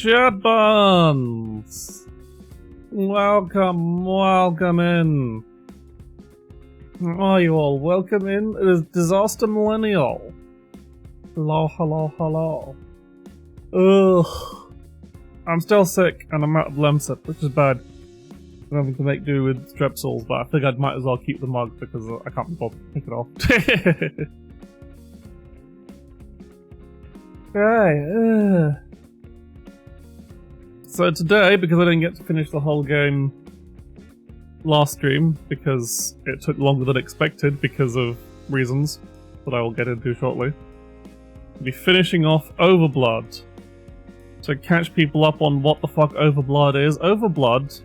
shit buns! Welcome in. How are you all? Welcome in. It is Disaster Millennial. Hello. Ugh. I'm still sick and I'm out of Lemsip, which is bad. I'm having to make do with strepsils, but I think I might as well keep the mug because I can't be bothered to pick it off. Right. So today, because I didn't get to finish the whole game last stream, because it took longer than expected because of reasons that I will get into shortly, I'll be finishing off OverBlood. To catch people up on what the fuck OverBlood is, OverBlood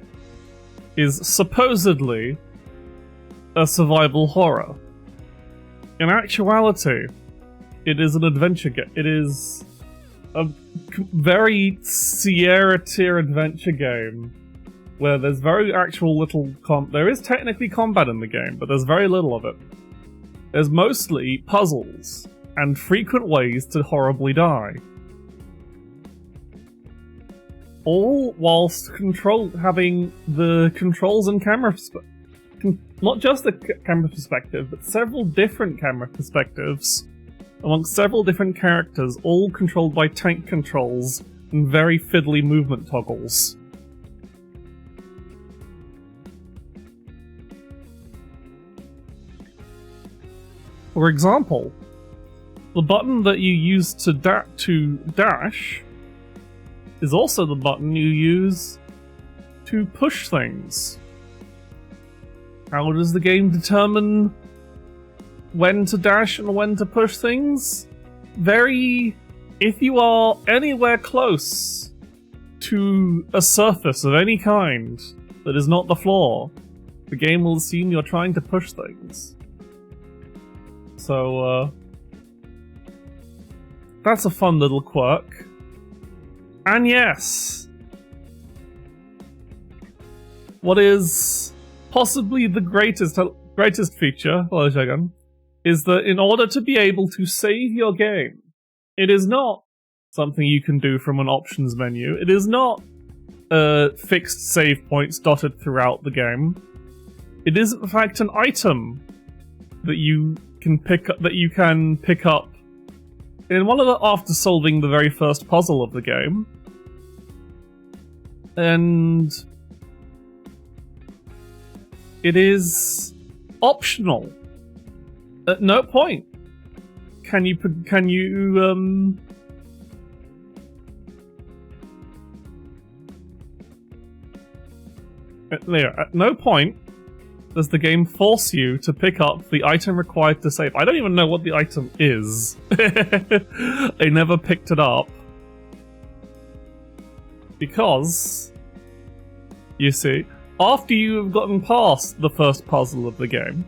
is supposedly a survival horror. In actuality, it is an adventure game. It is a very Sierra tier adventure game where there's very actual little there is technically combat in the game, but there's very little of it. There's mostly puzzles and frequent ways to horribly die. All whilst having the controls and camera not just the camera perspective, but several different camera perspectives amongst several different characters, all controlled by tank controls and very fiddly movement toggles. For example, the button that you use to dash is also the button you use to push things. How does the game determine when to dash and when to push things? If you are anywhere close to a surface of any kind that is not the floor, the game will assume you're trying to push things. So, that's a fun little quirk. And yes, what is possibly the greatest feature, hello Shagun, is that in order to be able to save your game, it is not something you can do from an options menu. It is not fixed save points dotted throughout the game. It is in fact an item that you can pick up in after solving the very first puzzle of the game. And it is optional. At no point can you at no point does the game force you to pick up the item required to save. I don't even know what the item is. I never picked it up. Because, you see, after you've gotten past the first puzzle of the game,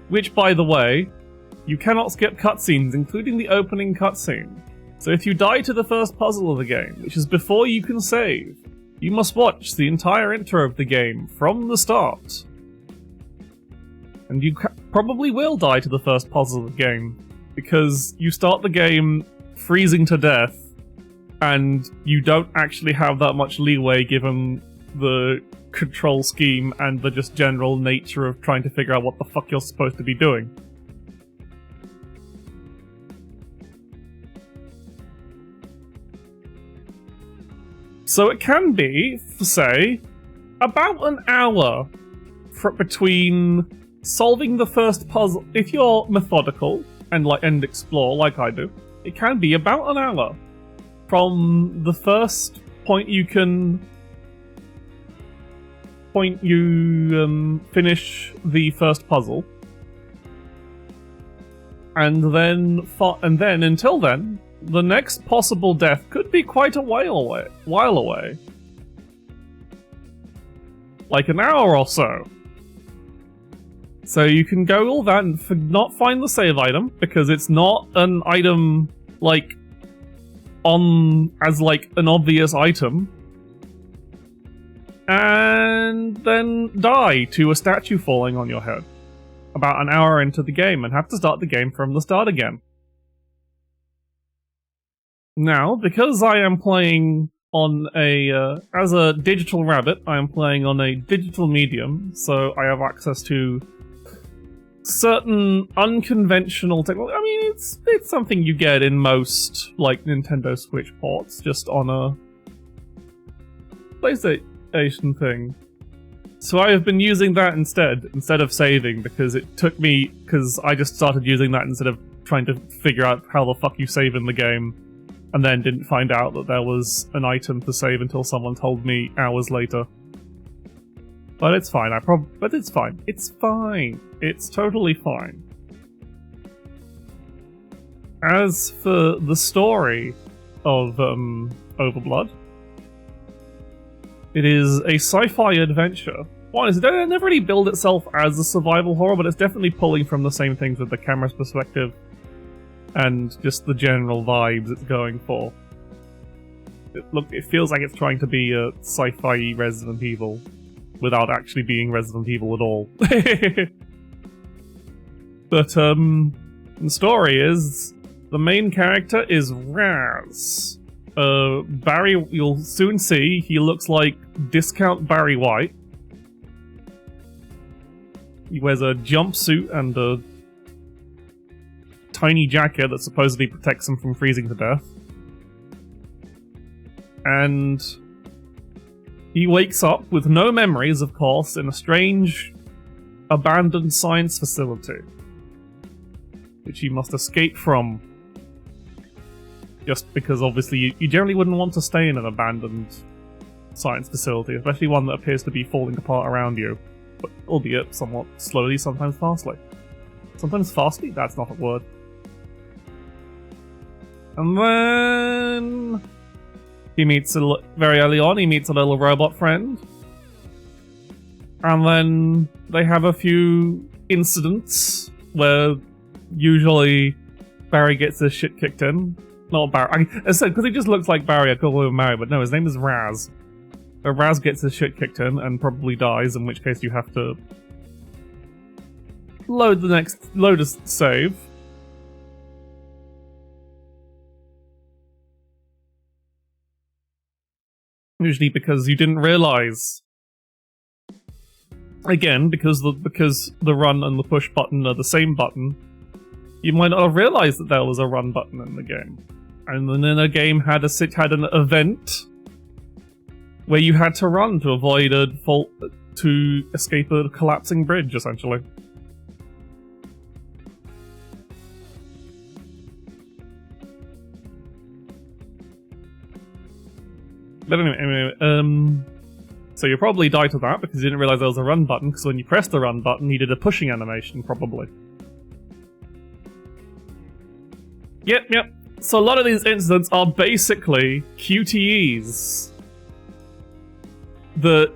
which, by the way, you cannot skip cutscenes, including the opening cutscene. So if you die to the first puzzle of the game, which is before you can save, you must watch the entire intro of the game from the start. And you probably will die to the first puzzle of the game, because you start the game freezing to death, and you don't actually have that much leeway given the control scheme and the just general nature of trying to figure out what the fuck you're supposed to be doing. So it can be, say, about an hour between solving the first puzzle. If you're methodical and explore like I do, it can be about an hour from the first point you finish the first puzzle, and then until then, the next possible death could be quite a while away. Like an hour or so. So you can go all that and not find the save item, because it's not an item, as an obvious item. And then die to a statue falling on your head. About an hour into the game, and have to start the game from the start again. Now, because I am playing on as a digital rabbit, I am playing on a digital medium, so I have access to certain unconventional technology. I mean, it's something you get in most, like, Nintendo Switch ports, just on a PlayStation thing. So I have been using that instead of saving, because I just started using that instead of trying to figure out how the fuck you save in the game, and then didn't find out that there was an item to save until someone told me hours later. But it's fine, but it's fine. It's fine. It's totally fine. As for the story of OverBlood, it is a sci-fi adventure. One is, it never really billed itself as a survival horror, but it's definitely pulling from the same things with the camera's perspective and just the general vibes it's going for. It feels like it's trying to be a sci-fi Resident Evil without actually being Resident Evil at all. But the story is, the main character is Raz. Barry, you'll soon see, he looks like discount Barry White. He wears a jumpsuit and a tiny jacket that supposedly protects him from freezing to death. And he wakes up with no memories, of course, in a strange, abandoned science facility, which he must escape from. Just because, obviously, you generally wouldn't want to stay in an abandoned science facility, especially one that appears to be falling apart around you, but albeit somewhat slowly, sometimes fastly. Sometimes fastly? That's not a word. And then he meets very early on, he meets a little robot friend. And then they have a few incidents where usually Barry gets his shit kicked in. Not Barry. I said, because he just looks like Barry, I call him Barry, but no, his name is Raz. Raz gets his shit kicked in and probably dies, in which case you have to load a save. Usually because you didn't realize. Again, because the run and the push button are the same button, you might not have realized that there was a run button in the game. And then the game had an event where you had to run to avoid to escape a collapsing bridge, essentially. But anyway, so you probably died to that because you didn't realize there was a run button, because when you pressed the run button, he did a pushing animation, probably. Yep. So a lot of these incidents are basically QTEs that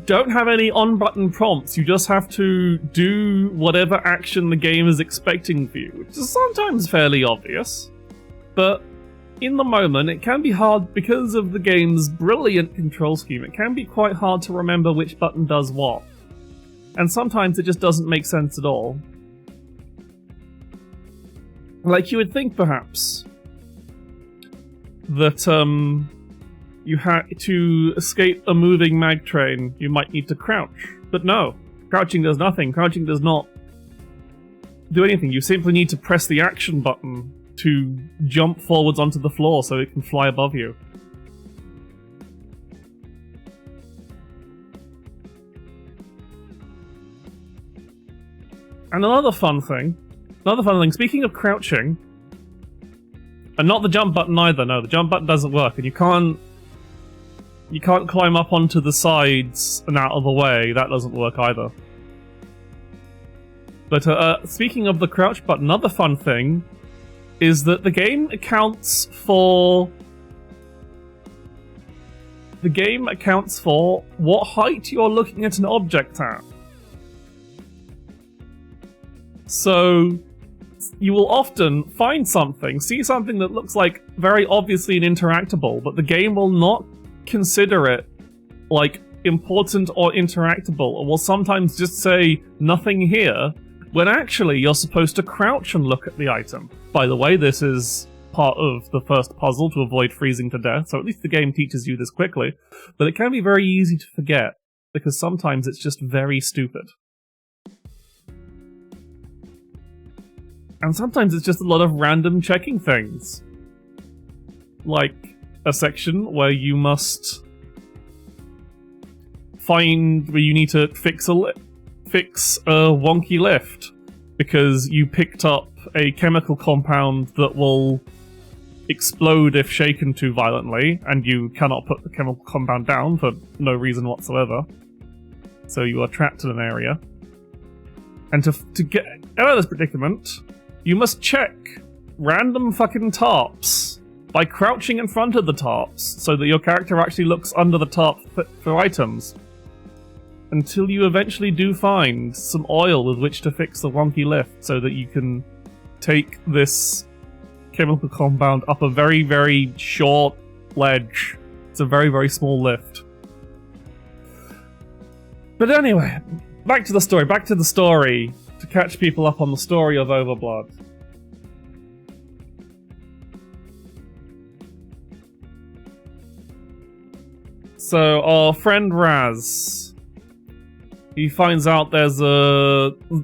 don't have any on-button prompts. You just have to do whatever action the game is expecting of you, which is sometimes fairly obvious. But in the moment, it can be hard, because of the game's brilliant control scheme, it can be quite hard to remember which button does what. And sometimes it just doesn't make sense at all. Like, you would think, perhaps, that, you had to escape a moving mag train, you might need to crouch. But no, crouching does nothing. Crouching does not do anything. You simply need to press the action button to jump forwards onto the floor so it can fly above you. And another fun thing, speaking of crouching, and not the jump button either, no, the jump button doesn't work, and you can't climb up onto the sides and out of the way, that doesn't work either. But speaking of the crouch button, another fun thing is that the game accounts for what height you're looking at an object at. So you will often see something that looks like very obviously an interactable, but the game will not consider it like important or interactable, or will sometimes just say nothing here, when actually you're supposed to crouch and look at the item. By the way, this is part of the first puzzle to avoid freezing to death, so at least the game teaches you this quickly, but it can be very easy to forget, because sometimes it's just very stupid. And sometimes it's just a lot of random checking things. Like a section where you must find where you need to fix a wonky lift because you picked up a chemical compound that will explode if shaken too violently, and you cannot put the chemical compound down for no reason whatsoever. So you are trapped in an area. And to get out of this predicament, you must check random fucking tarps by crouching in front of the tarps so that your character actually looks under the tarp for items. Until you eventually do find some oil with which to fix the wonky lift so that you can take this chemical compound up a very, very short ledge. It's a very, very small lift. But anyway, back to the story, to catch people up on the story of OverBlood. So, our friend Raz, he finds out there's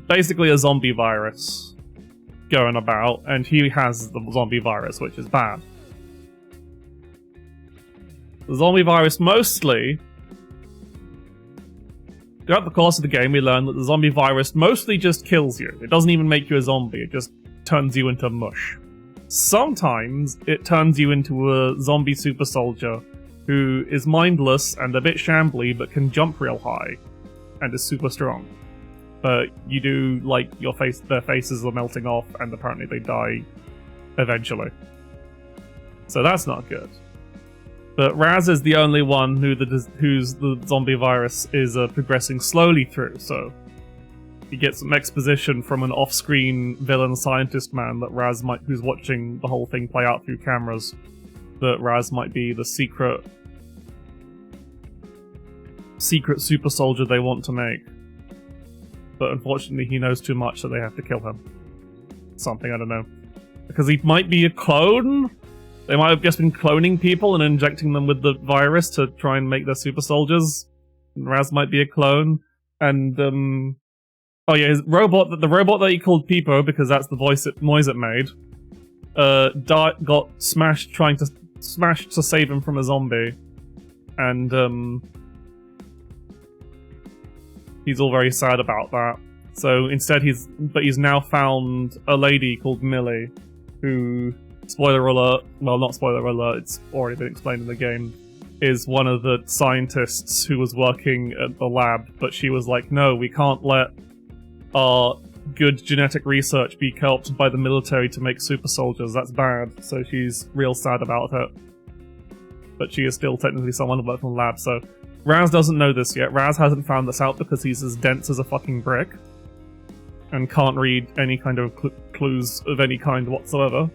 basically a zombie virus going about, and he has the zombie virus, which is bad. The zombie virus mostly... Throughout the course of the game, we learn that the zombie virus mostly just kills you. It doesn't even make you a zombie, it just turns you into mush. Sometimes it turns you into a zombie super soldier who is mindless and a bit shambly but can jump real high and is super strong. But you do, like, their faces are melting off and apparently they die eventually. So that's not good. But Raz is the only one whose the zombie virus is progressing slowly through, so he gets some exposition from an off-screen villain scientist man that who's watching the whole thing play out through cameras, that Raz might be the secret super soldier they want to make. But unfortunately he knows too much, so they have to kill him. Something, I don't know. Because he might be a clone? They might have just been cloning people and injecting them with the virus to try and make their super soldiers. And Raz might be a clone. And, oh yeah, the robot that he called Peepo, because that's the noise it made, got smashed to save him from a zombie. And, he's all very sad about that. So instead he's now found a lady called Millie, who... Spoiler alert, well not spoiler alert, it's already been explained in the game, is one of the scientists who was working at the lab, but she was like, no, we can't let our good genetic research be co-opted by the military to make super soldiers, that's bad, so she's real sad about it. But she is still technically someone who works in the lab, so Raz doesn't know this yet. Raz hasn't found this out because he's as dense as a fucking brick, and can't read any kind of clues of any kind whatsoever.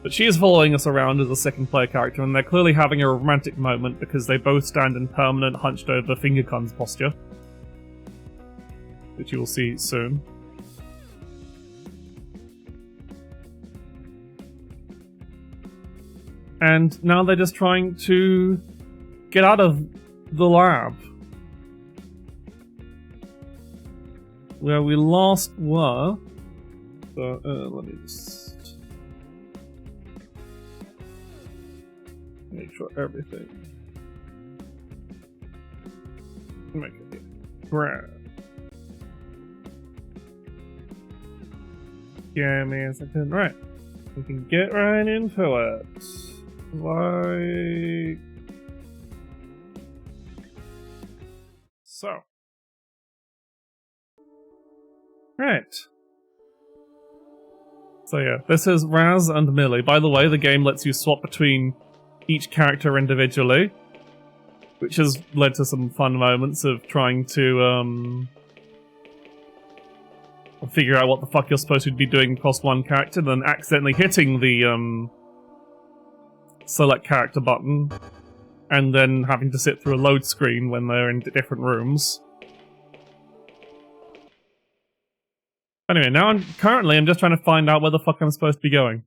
But she is following us around as a second player character, and they're clearly having a romantic moment because they both stand in permanent hunched over finger guns posture. Which you will see soon. And now they're just trying to get out of the lab. Where we last were. So, let me just... make sure everything. Make it grand. Give me a second. Right. We can get right into it. Like so. Right. So yeah, this is Raz and Millie. By the way, the game lets you swap between each character individually, which has led to some fun moments of trying to figure out what the fuck you're supposed to be doing across one character, then accidentally hitting the select character button, and then having to sit through a load screen when they're in different rooms. Anyway, now currently I'm just trying to find out where the fuck I'm supposed to be going.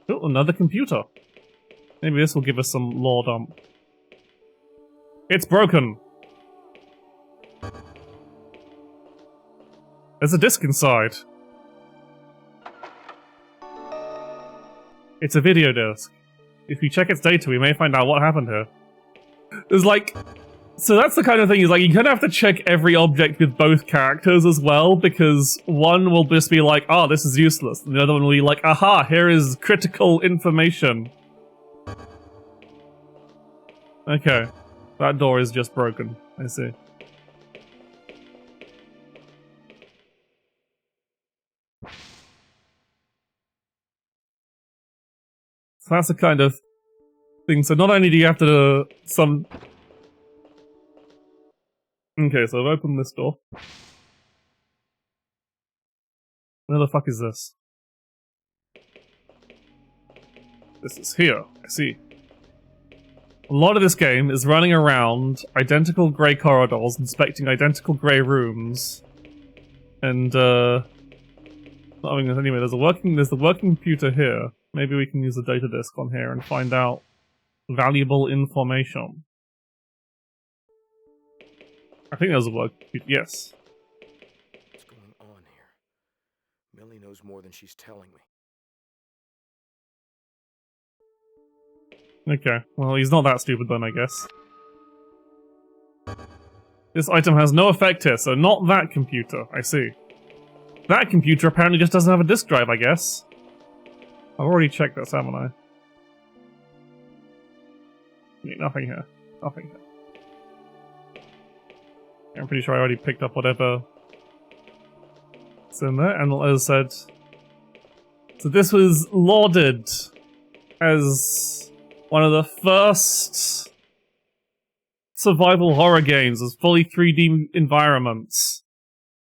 Oh, another computer. Maybe this will give us some lore dump. It's broken! There's a disc inside. It's a video disc. If we check its data, we may find out what happened here. There's like... So that's the kind of thing, is like, you kind of have to check every object with both characters as well, because one will just be like, oh, this is useless, and the other one will be like, aha, here is critical information. Okay. That door is just broken. I see. So that's the kind of thing. So not only do you have to Okay, so I've opened this door. Where the fuck is this? This is here. I see. A lot of this game is running around identical grey corridors, inspecting identical grey rooms, and not having this anyway. There's the working computer here. Maybe we can use the data disk on here and find out valuable information. I think there's a work. Yes. What's going on here? Millie knows more than she's telling me. Okay, well, he's not that stupid then, I guess. This item has no effect here, so not that computer, I see. That computer apparently just doesn't have a disk drive, I guess. I've already checked this, haven't I? Yeah, nothing here. Nothing here. I'm pretty sure I already picked up whatever is in there, and as I said... So this was lauded as one of the first survival horror games with fully 3D environments.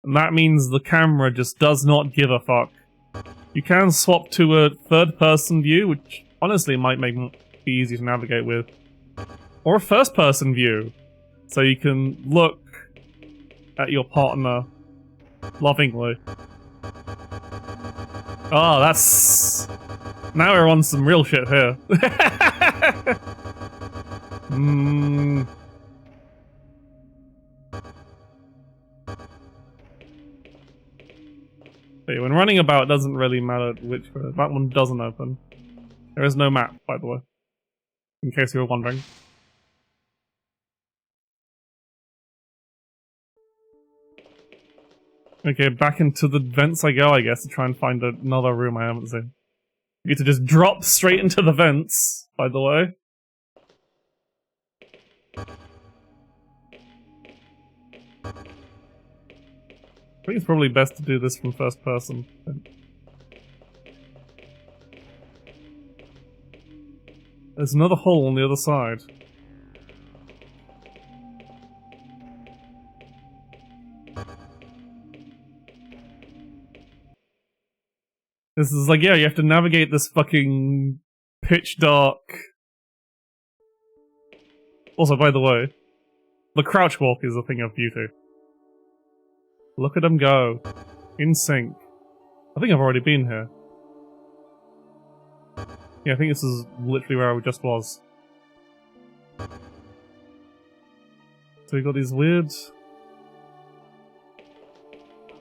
And that means the camera just does not give a fuck. You can swap to a third-person view, which honestly might be easy to navigate with. Or a first-person view, so you can look at your partner lovingly. Oh, that's... Now we're on some real shit here. See, when running about, it doesn't really matter which way. That one doesn't open. There is no map, by the way. In case you were wondering. Okay, back into the vents I go, I guess, to try and find another room I haven't seen. You get to just drop straight into the vents, by the way. I think it's probably best to do this from first person. There's another hole on the other side. This is like, yeah, you have to navigate this fucking pitch dark... Also, by the way, the crouch walk is a thing of beauty. Look at them go. In sync. I think I've already been here. Yeah, I think this is literally where I just was. So we got these weird...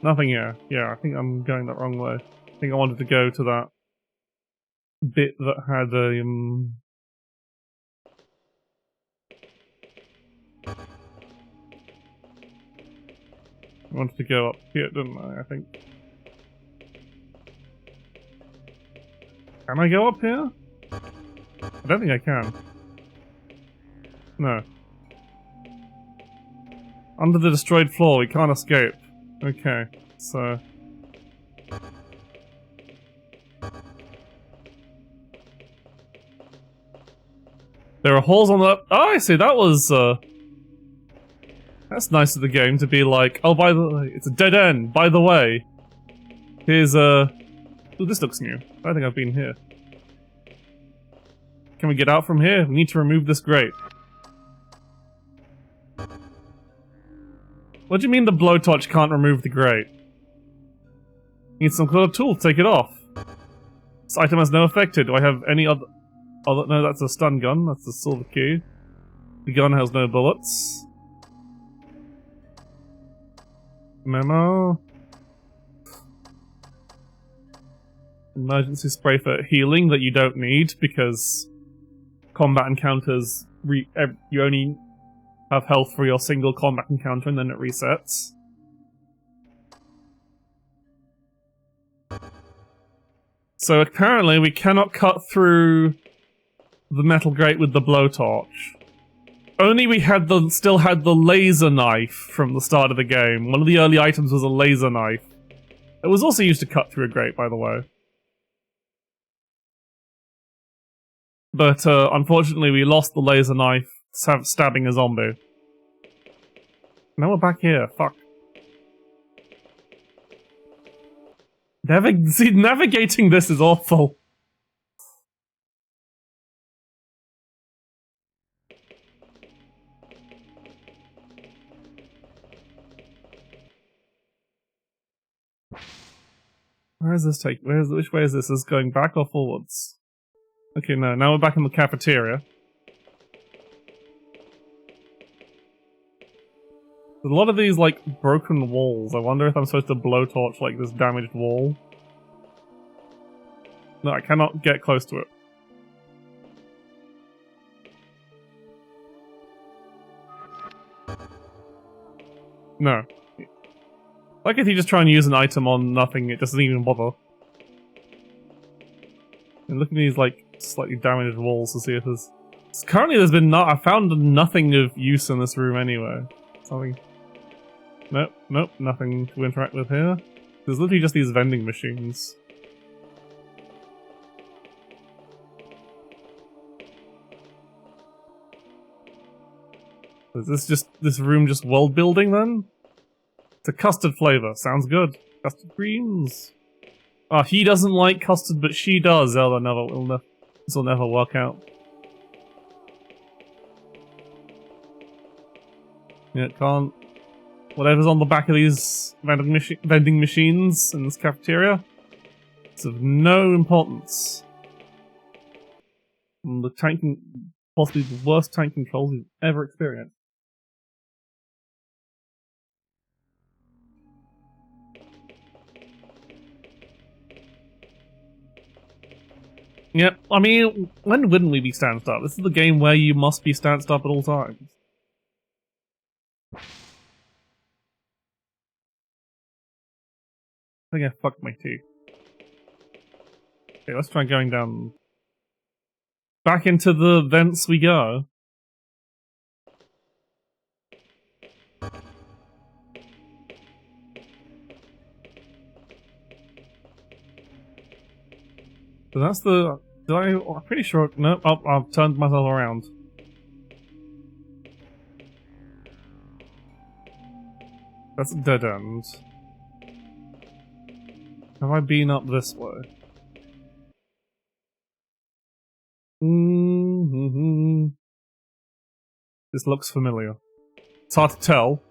Nothing here. Yeah, I think I'm going the wrong way. I think I wanted to go to that bit that had a, I wanted to go up here, didn't I think. Can I go up here? I don't think I can. No. Under the destroyed floor, we can't escape. Okay, so... There are holes on the... Oh, I see, that was, That's nice of the game to be like, oh, by the way, it's a dead end, by the way. Here's a... Ooh, this looks new. I don't think I've been here. Can we get out from here? We need to remove this grate. What do you mean the blowtorch can't remove the grate? Need some kind of tool to take it off. This item has no effect here. Do I have any other... Oh, no, that's a stun gun. That's the silver key. The gun has no bullets. Memo. Emergency spray for healing that you don't need because combat encounters you only have health for your single combat encounter and then it resets. So apparently we cannot cut through the metal grate with the blowtorch. Only we had still had the laser knife from the start of the game. One of the early items was a laser knife. It was also used to cut through a grate, by the way. But unfortunately we lost the laser knife stabbing a zombie. Now we're back here, fuck. See, navigating this is awful. Where is this take? Which way is this? Is going back or forwards? Okay, no, now we're back in the cafeteria. There's a lot of these, like, broken walls. I wonder if I'm supposed to blowtorch, like, this damaged wall. No, I cannot get close to it. No. Like if you just try and use an item on nothing, it doesn't even bother. And look at these, like, slightly damaged walls to see if there's... Currently there's been I found nothing of use in this room anyway. Something... Nope, nope, nothing to interact with here. There's literally just these vending machines. Is this room just world building then? It's a custard flavor, sounds good. Custard creams. Oh, he doesn't like custard, but she does. Oh, this will never work out. Yeah, it can't. Whatever's on the back of these vending machines in this cafeteria, it's of no importance. And the tanking, possibly the worst tank controls we've ever experienced. Yep, I mean, when wouldn't we be stand-start? This is the game where you must be stand-start at all times. I think I fucked my teeth. Okay, let's try going down. Back into the vents we go. So that's the... I'm pretty sure... No, oh, I've turned myself around. That's a dead end. Have I been up this way? This looks familiar. It's hard to tell.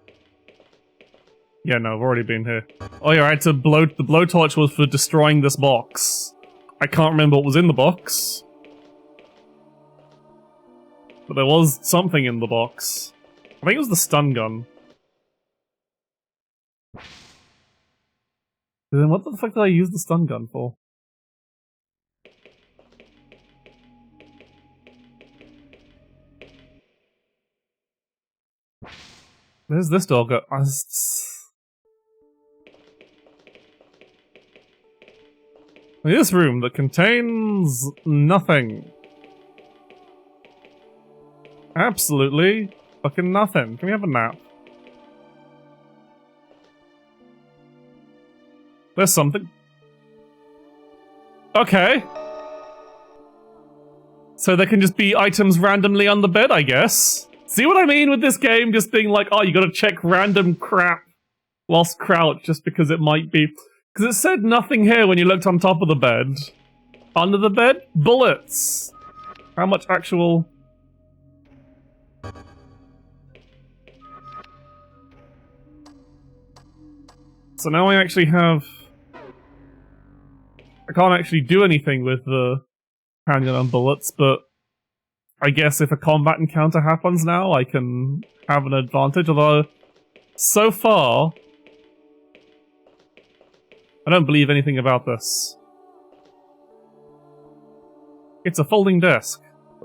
Yeah, no, I've already been here. Oh yeah, I had to the blowtorch was for destroying this box. I can't remember what was in the box. But there was something in the box. I think it was the stun gun. But then what the fuck did I use the stun gun for? Where's this door go? This room that contains nothing. Absolutely fucking nothing. Can we have a nap? There's something. Okay. So there can just be items randomly on the bed, I guess. See what I mean with this game just being like, oh, you gotta check random crap whilst crouched just because it might be... Because it said nothing here when you looked on top of the bed. Under the bed? Bullets! How much actual... so now I actually have... I can't actually do anything with the handgun and bullets, but I guess if a combat encounter happens now, I can have an advantage, although so far I don't believe anything about this. It's a folding desk.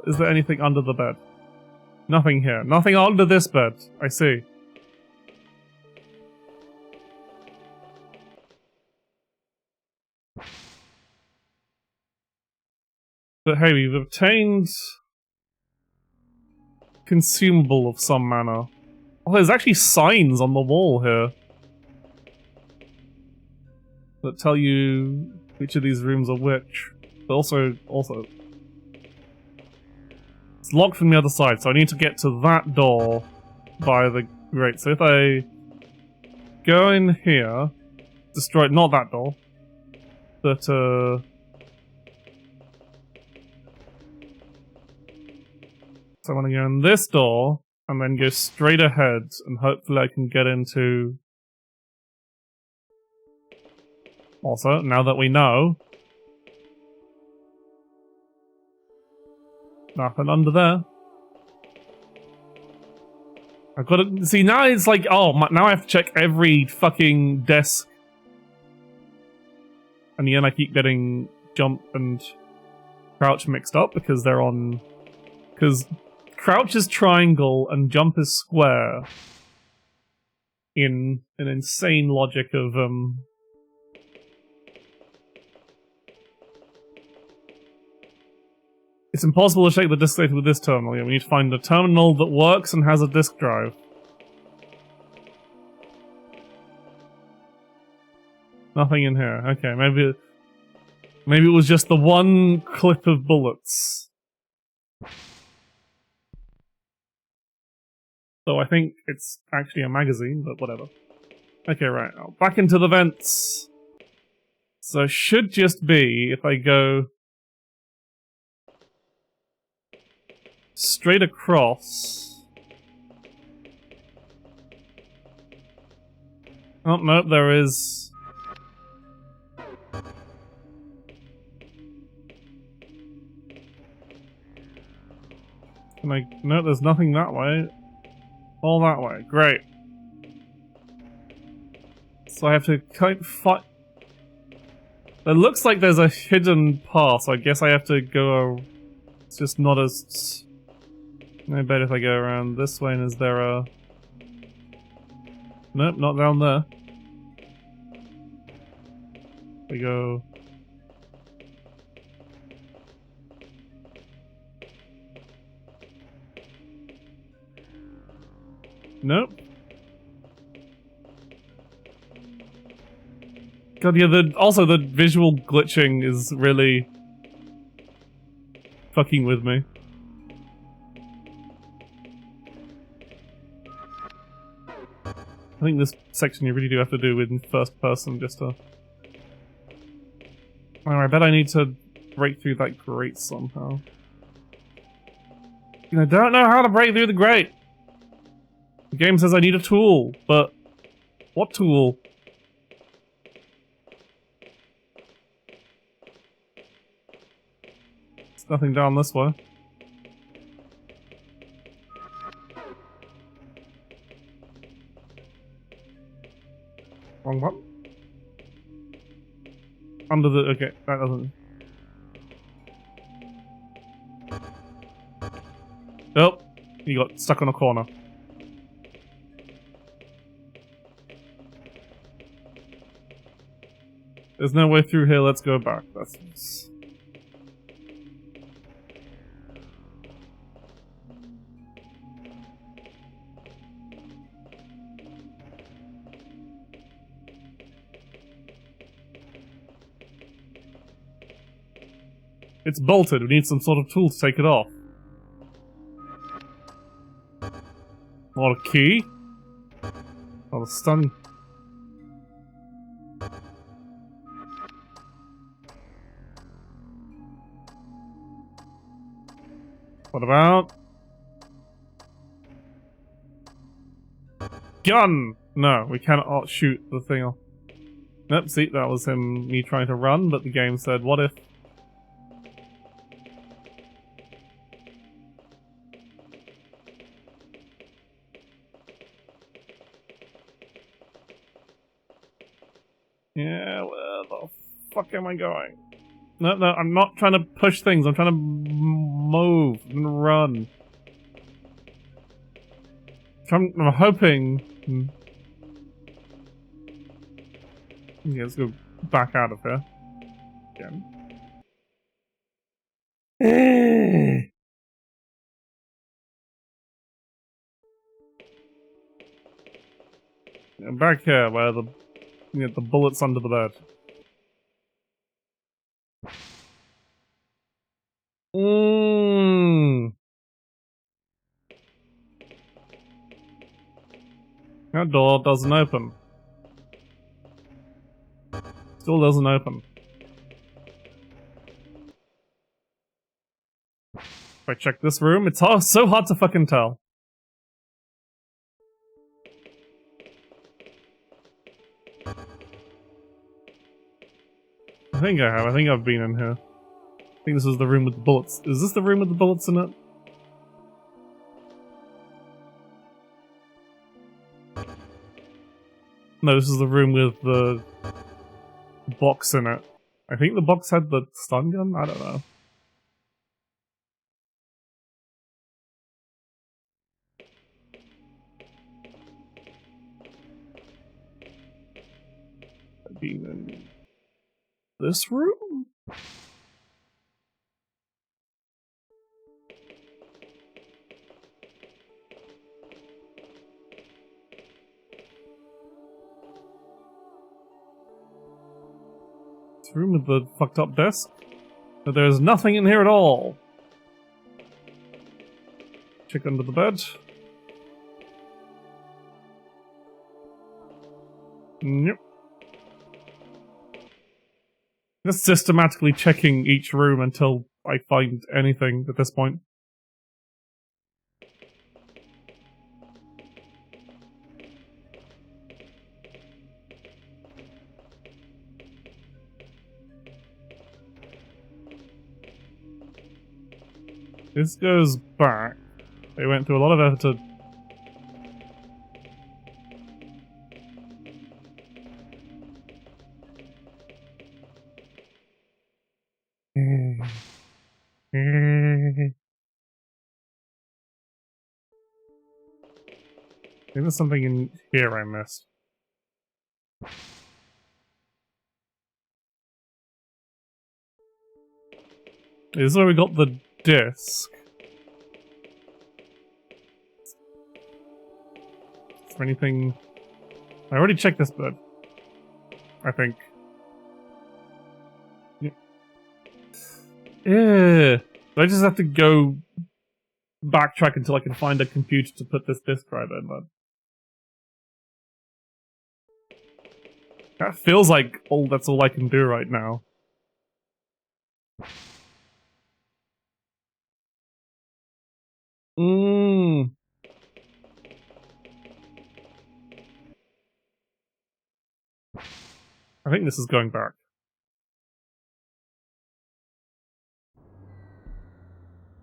Is there anything under the bed? Nothing here. Nothing under this bed. I see. But hey, we've obtained consumable of some manner. Oh, there's actually signs on the wall here that tell you which of these rooms are which. But also, it's locked from the other side, so I need to get to that door via the grate. So if I go in here, destroy not that door, but so I want to go in this door and then go straight ahead, and hopefully I can get into. Also, now that we know, nothing under there. I've got to see now. It's like, oh, now I have to check every fucking desk, and then I keep getting jump and crouch mixed up because they're on. Because crouch is triangle and jump is square. In an insane logic of It's impossible to shake the disk data with this terminal. Yeah, we need to find a terminal that works and has a disk drive. Nothing in here. Okay, maybe it was just the one clip of bullets. So I think it's actually a magazine, but whatever. Okay, right. Now back into the vents. So it should just be if I go straight across. Oh, nope, there is. Can I? No, there's nothing that way. All that way. Great. So I have to kind of fight. It looks like there's a hidden path, so I guess I have to go. It's just not as. I bet if I go around this way, and is there a... Nope, not down there. We go... Nope. God, yeah, also the visual glitching is really fucking with me. I think this section you really do have to do in first person just to... Oh, I bet I need to break through that grate somehow. I don't know how to break through the grate! The game says I need a tool, but... What tool? There's nothing down this way. Wrong button. Under the... okay, that doesn't... Oh! You got stuck on a corner. There's no way through here, let's go back. That's... It's bolted, we need some sort of tool to take it off. Not a key. Not a stun. What about... gun! No, we cannot shoot the thing off. Nope, see, that was me trying to run, but the game said, what if? Yeah, where the fuck am I going? No, no, I'm not trying to push things, I'm trying to move and run. I'm hoping... Yeah, let's go back out of here. Again. Back here, where the bullet's under the bed. That door doesn't open. Still doesn't open. If I check this room, it's so hard to fucking tell. I think I have. I think I've been in here. I think this is the room with the bullets. Is this the room with the bullets in it? No, this is the room with the box in it. I think the box had the stun gun? I don't know. I've been in this room? This room with the fucked up desk? But there's nothing in here at all. Check under the bed. Yep. Just systematically checking each room until I find anything at this point. This goes back. They went through a lot of effort to... I think there's something in here I missed. This is where we got the disc. Is there anything... I already checked this bed. I think. Yeah. I just have to go backtrack until I can find a computer to put this disc drive in, but... That feels like that's all I can do right now. I think this is going back.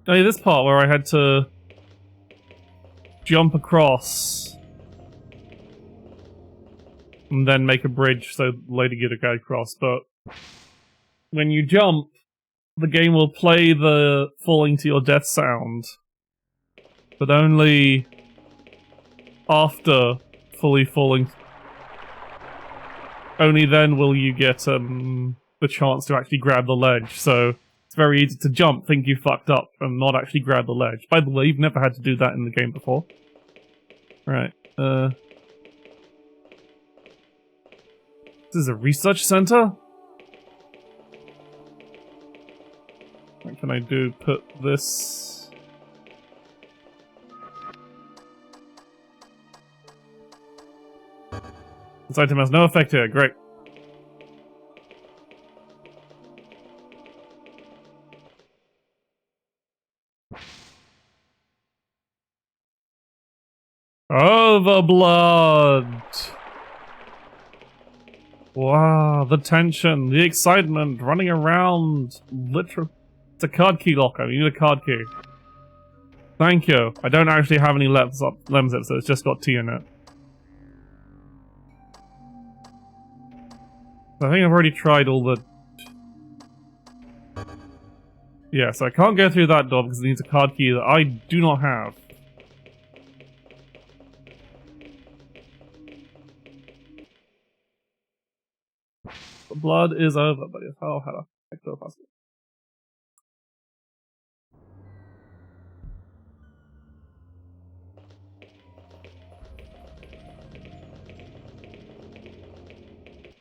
Oh yeah, this part where I had to jump across and then make a bridge so later get a guy across, but when you jump, the game will play the falling to your death sound, but only after fully falling. Only then will you get the chance to actually grab the ledge, so it's very easy to jump, think you fucked up, and not actually grab the ledge. By the way, you've never had to do that in the game before. Right, This is a research center? What can I do? Put this... This item has no effect here, great. OverBlood! Wow, the tension, the excitement, running around. Literally. It's a card key locker. You need a card key. Thank you. I don't actually have any lemons up, so it's just got tea in it. I think I've already tried all the... Yeah, so I can't go through that door because it needs a card key that I do not have. The blood is over, but it's... Oh, hello.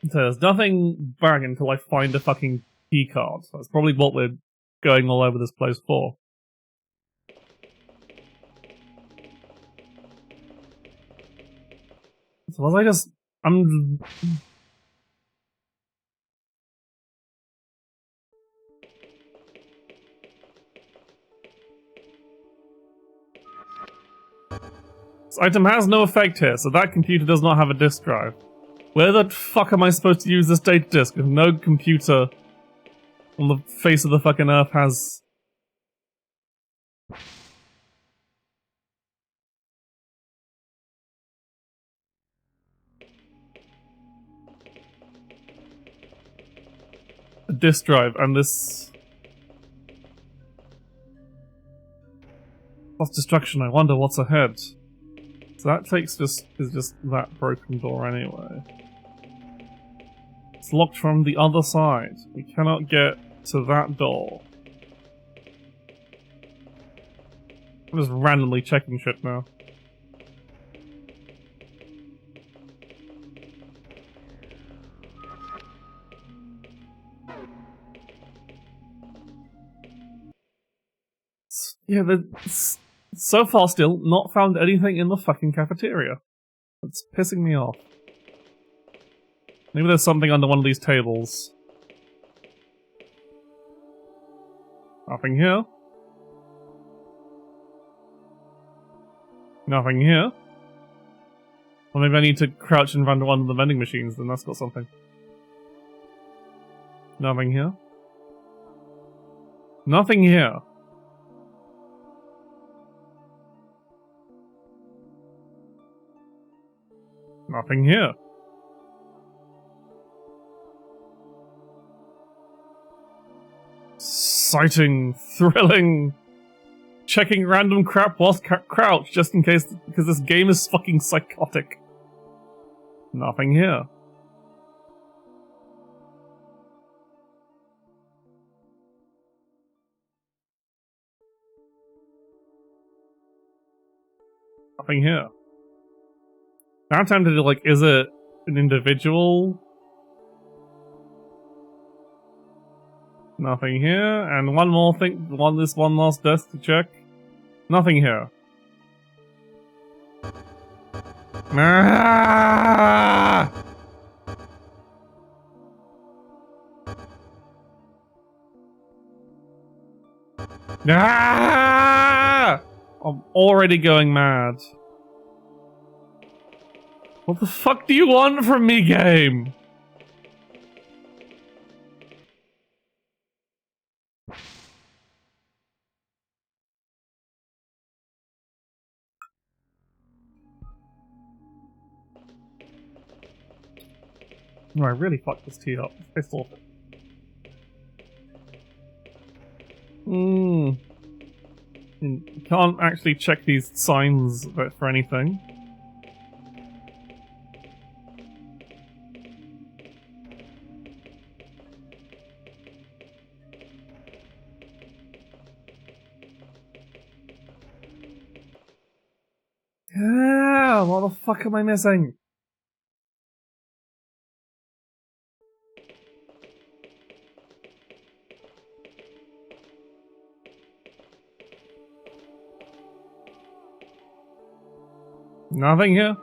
So there's nothing back until I find a fucking key card. That's probably what we're going all over this place for. So was I just... This item has no effect here, so that computer does not have a disk drive. Where the fuck am I supposed to use this data disk if no computer on the face of the fucking earth has... a disk drive, and this... Plus destruction, I wonder what's ahead. So that takes is just that broken door anyway. It's locked from the other side. We cannot get to that door. I'm just randomly checking shit now. Yeah, so far still not found anything in the fucking cafeteria. It's pissing me off. Maybe there's something under one of these tables. Nothing here. Nothing here. Or maybe I need to crouch in front of one of the vending machines, then that's got something. Nothing here. Nothing here. Nothing here. Exciting, thrilling, checking random crap whilst crouched just in case, because this game is fucking psychotic. Nothing here. Nothing here. Now I'm tempted to, like, is it an individual? Nothing here, and one more thing, this one last desk to check. Nothing here. Ah! Ah! I'm already going mad. What the fuck do you want from me, game? No, I really fucked this tea up. Pissed off. You can't actually check these signs for anything. Yeah, what the fuck am I missing? Nothing here.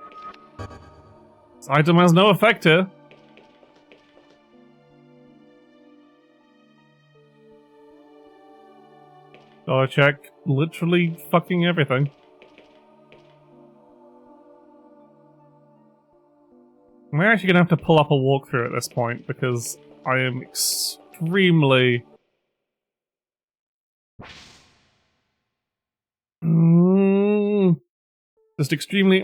This item has no effect here. Gotta check literally fucking everything. I'm actually gonna have to pull up a walkthrough at this point because I am extremely... Just extremely...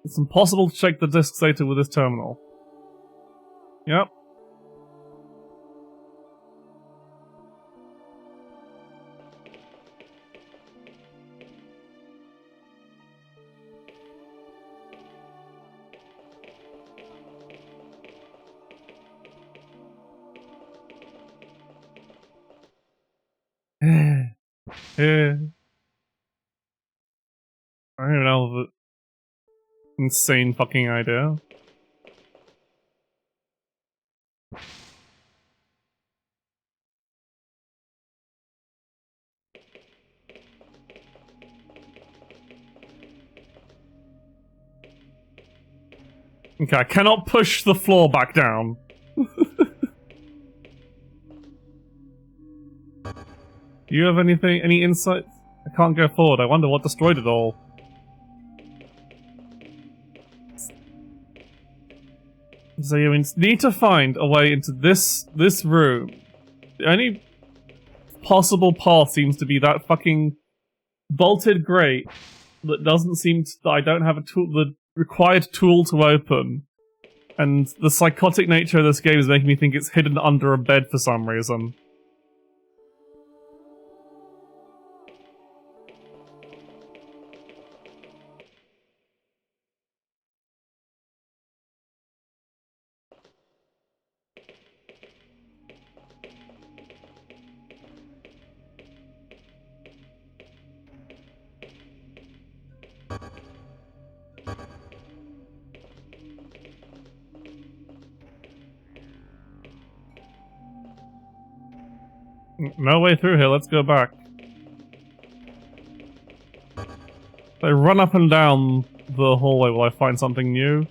It's impossible to check the disk data with this terminal. Yep. Yeah. I don't know, but insane fucking idea. Okay, I cannot push the floor back down. Do you have anything, any insight? I can't go forward. I wonder what destroyed it all. So you need to find a way into this room. The only possible path seems to be that fucking bolted grate that doesn't seem to, I don't have a tool, the required tool to open. And the psychotic nature of this game is making me think it's hidden under a bed for some reason. No way through here, let's go back. If I run up and down the hallway, will I find something new?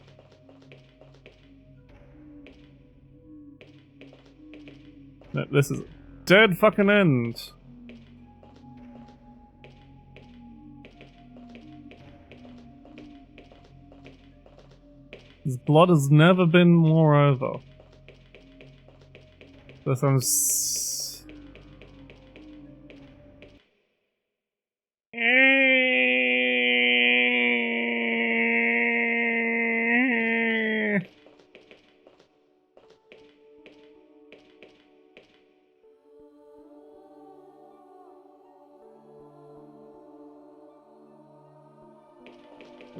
No, this is a dead fucking end. His blood has never been more over. This sounds...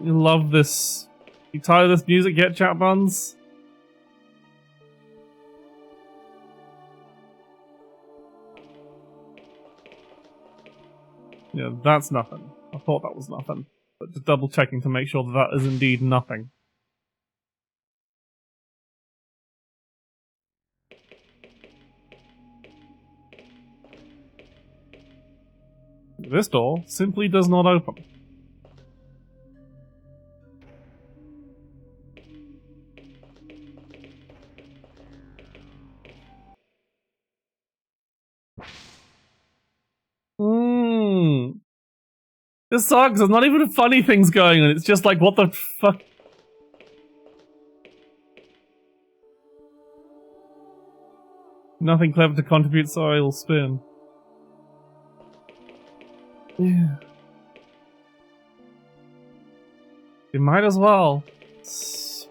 You love this. You tired of this music yet, chat buns? Yeah, that's nothing. I thought that was nothing. But just double checking to make sure that that is indeed nothing. This door simply does not open. This sucks, there's not even funny things going on, it's just like, what the fuck? Nothing clever to contribute, so I'll spin. Yeah. You might as well. Spin!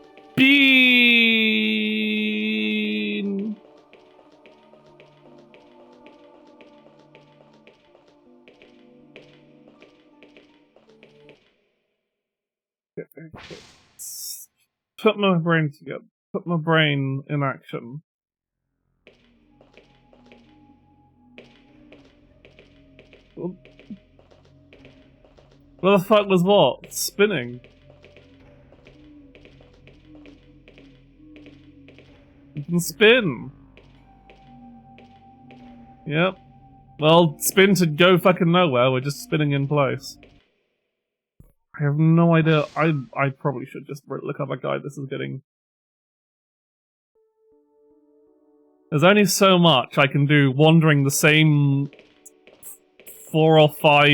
Put my brain together. Put my brain in action. What the fuck was what? Spinning? You can spin! Yep. Well, spin to go fucking nowhere, we're just spinning in place. I have no idea. I probably should just look up a guide. This is getting... There's only so much I can do wandering the same 4 or 5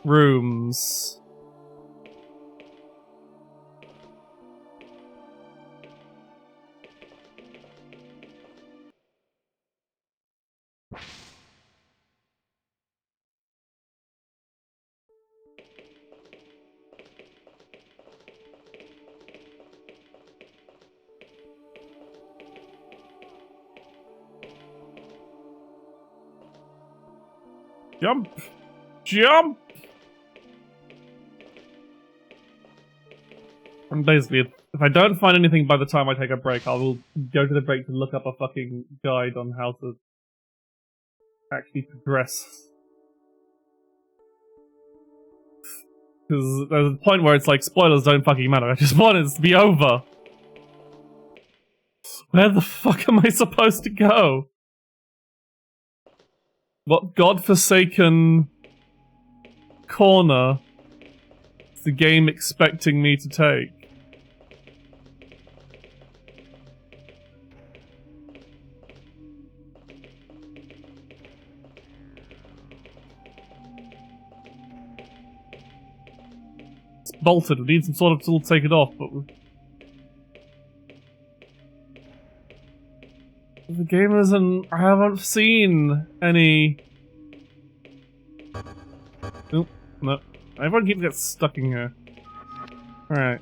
rooms Jump! Jump! And basically, if I don't find anything by the time I take a break, I will go to the break to look up a fucking guide on how to actually progress. Because there's a point where it's like, spoilers don't fucking matter, I just want it to be over. Where the fuck am I supposed to go? What godforsaken corner is the game expecting me to take? It's bolted, we need some sort of tool to take it off, but the game isn't... I haven't seen any... Oop, no. Everyone keeps getting stuck in here. Alright.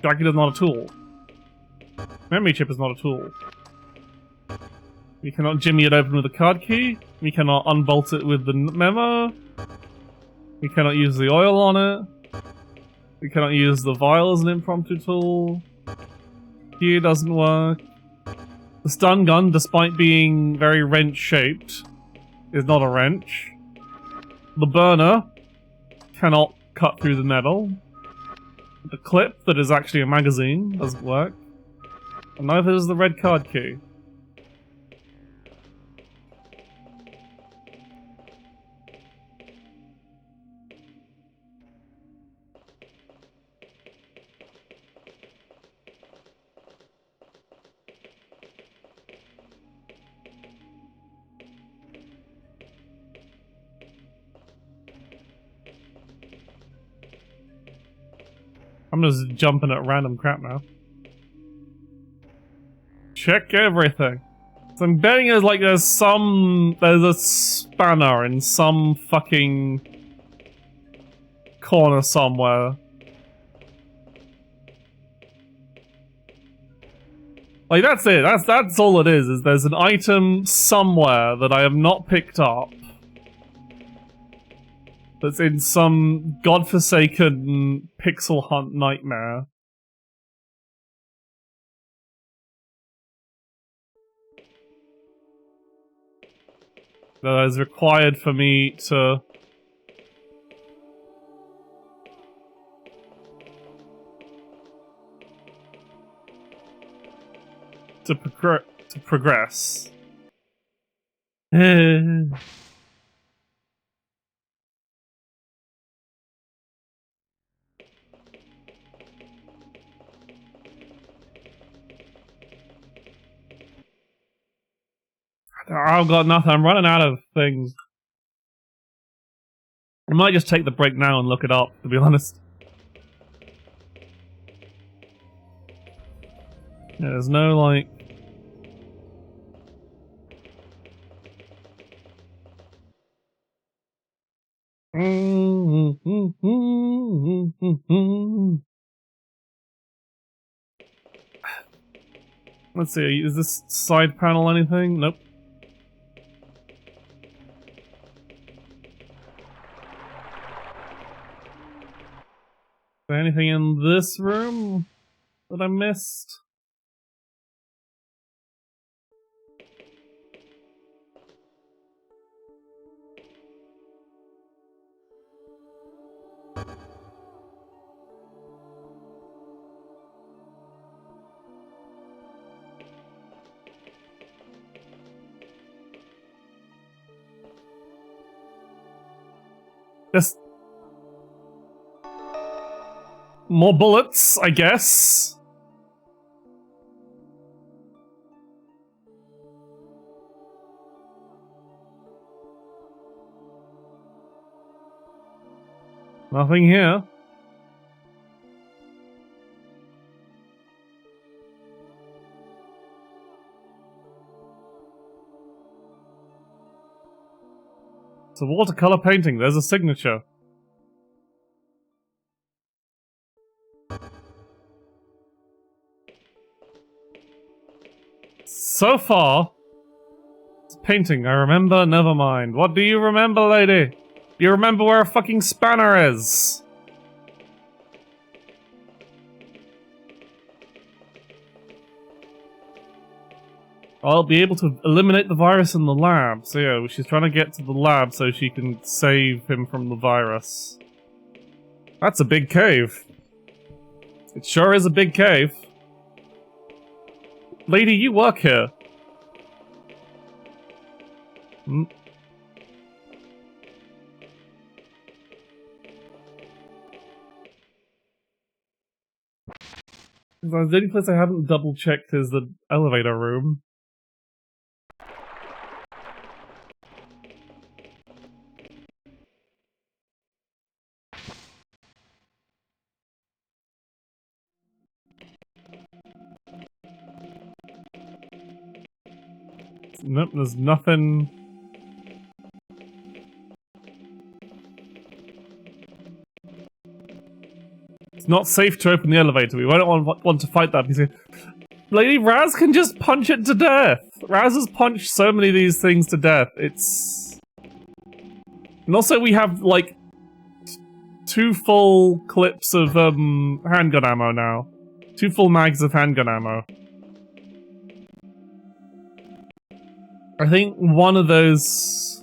Jacket is not a tool. Memory chip is not a tool. We cannot jimmy it open with a card key. We cannot unbolt it with the memo. We cannot use the oil on it. We cannot use the vial as an impromptu tool. Here doesn't work. The stun gun, despite being very wrench-shaped, is not a wrench. The burner cannot cut through the metal. The clip, that is actually a magazine, doesn't work. And neither does the red card key. I'm just jumping at random crap now. Check everything. So I'm betting there's like there's a spanner in some fucking corner somewhere. Like that's it. That's all it is there's an item somewhere that I have not picked up. That's in some godforsaken pixel hunt nightmare. That is required for me to... to progress. I've got nothing. I'm running out of things. I might just take the break now and look it up, to be honest. Yeah, there's no, like... Let's see, is this side panel anything? Nope. Is there anything in this room that I missed? Just more bullets, I guess. Nothing here. It's a watercolor painting. There's a signature. So far, it's painting, I remember, never mind. What do you remember, lady? Do you remember where a fucking spanner is? I'll be able to eliminate the virus in the lab. So yeah, she's trying to get to the lab so she can save him from the virus. That's a big cave. It sure is a big cave. Lady, you work here. Hmm. The only place I haven't double checked is the elevator room. Nope, there's nothing. It's not safe to open the elevator. We won't want to fight that because Lady Raz can just punch it to death. Raz has punched so many of these things to death. It's... And also we have, like, 2 full clips of, handgun ammo now. 2 full mags of handgun ammo. I think one of those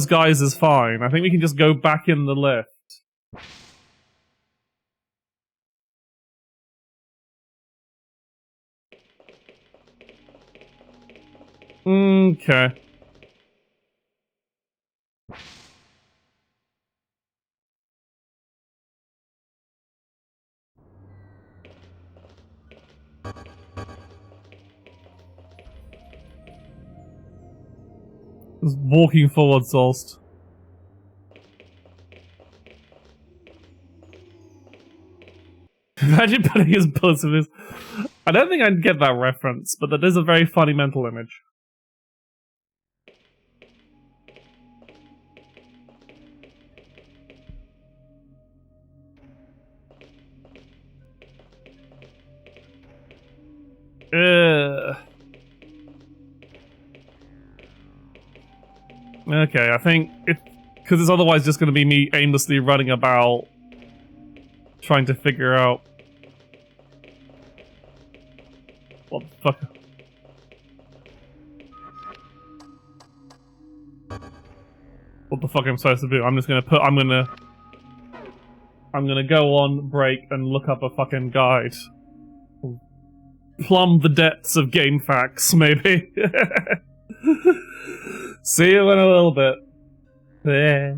guys is fine. I think we can just go back in the lift. Okay. Just walking forward, Solst. Imagine putting his bullets in his... I don't think I'd get that reference, but that is a very funny mental image. Okay, I think because it's otherwise just going to be me aimlessly running about trying to figure out what the fuck. What the fuck I'm supposed to do? I'm just gonna put. I'm gonna go on break and look up a fucking guide. Plumb the depths of game facts, maybe. See you in a little bit. Yeah.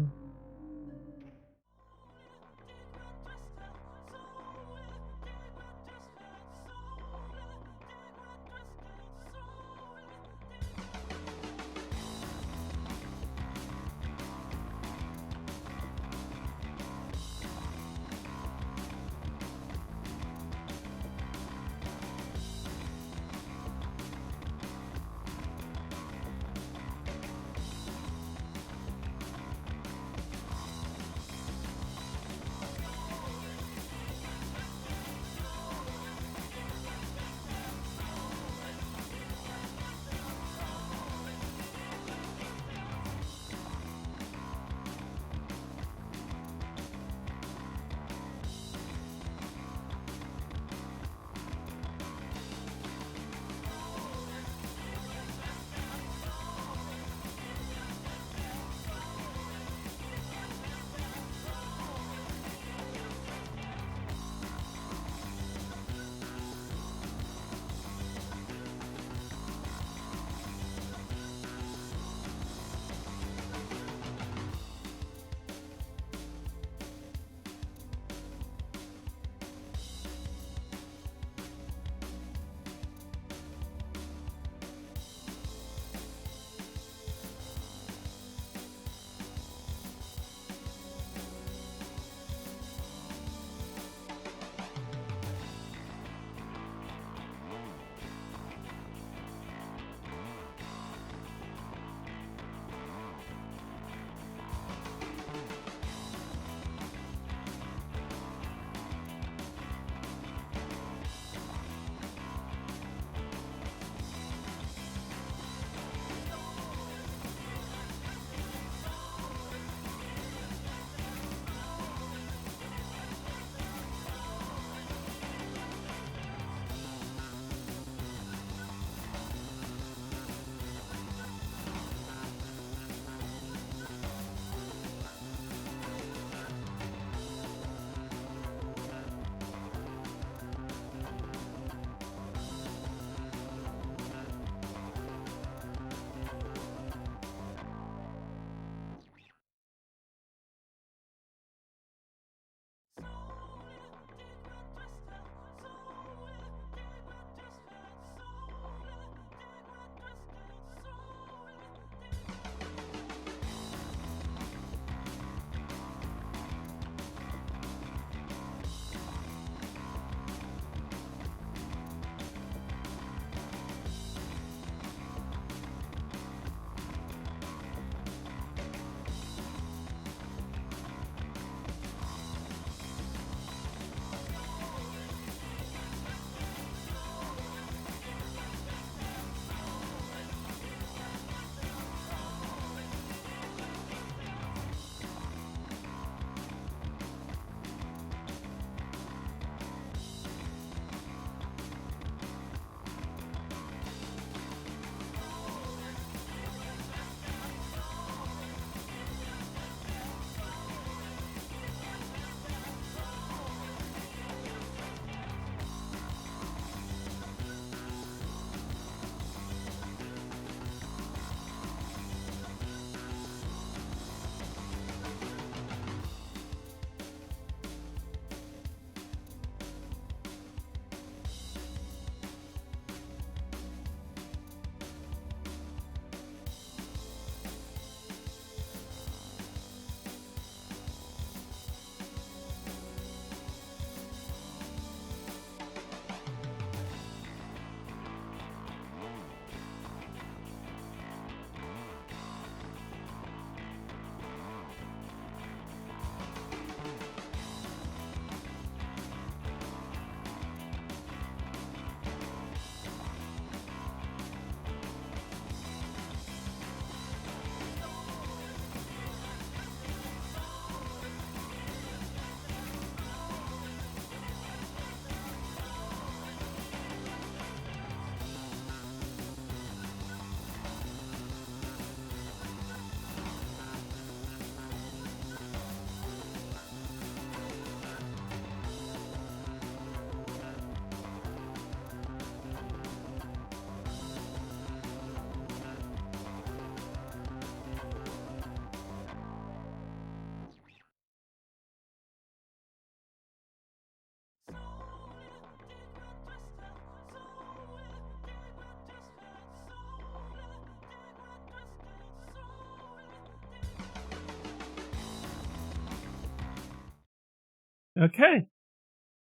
Okay.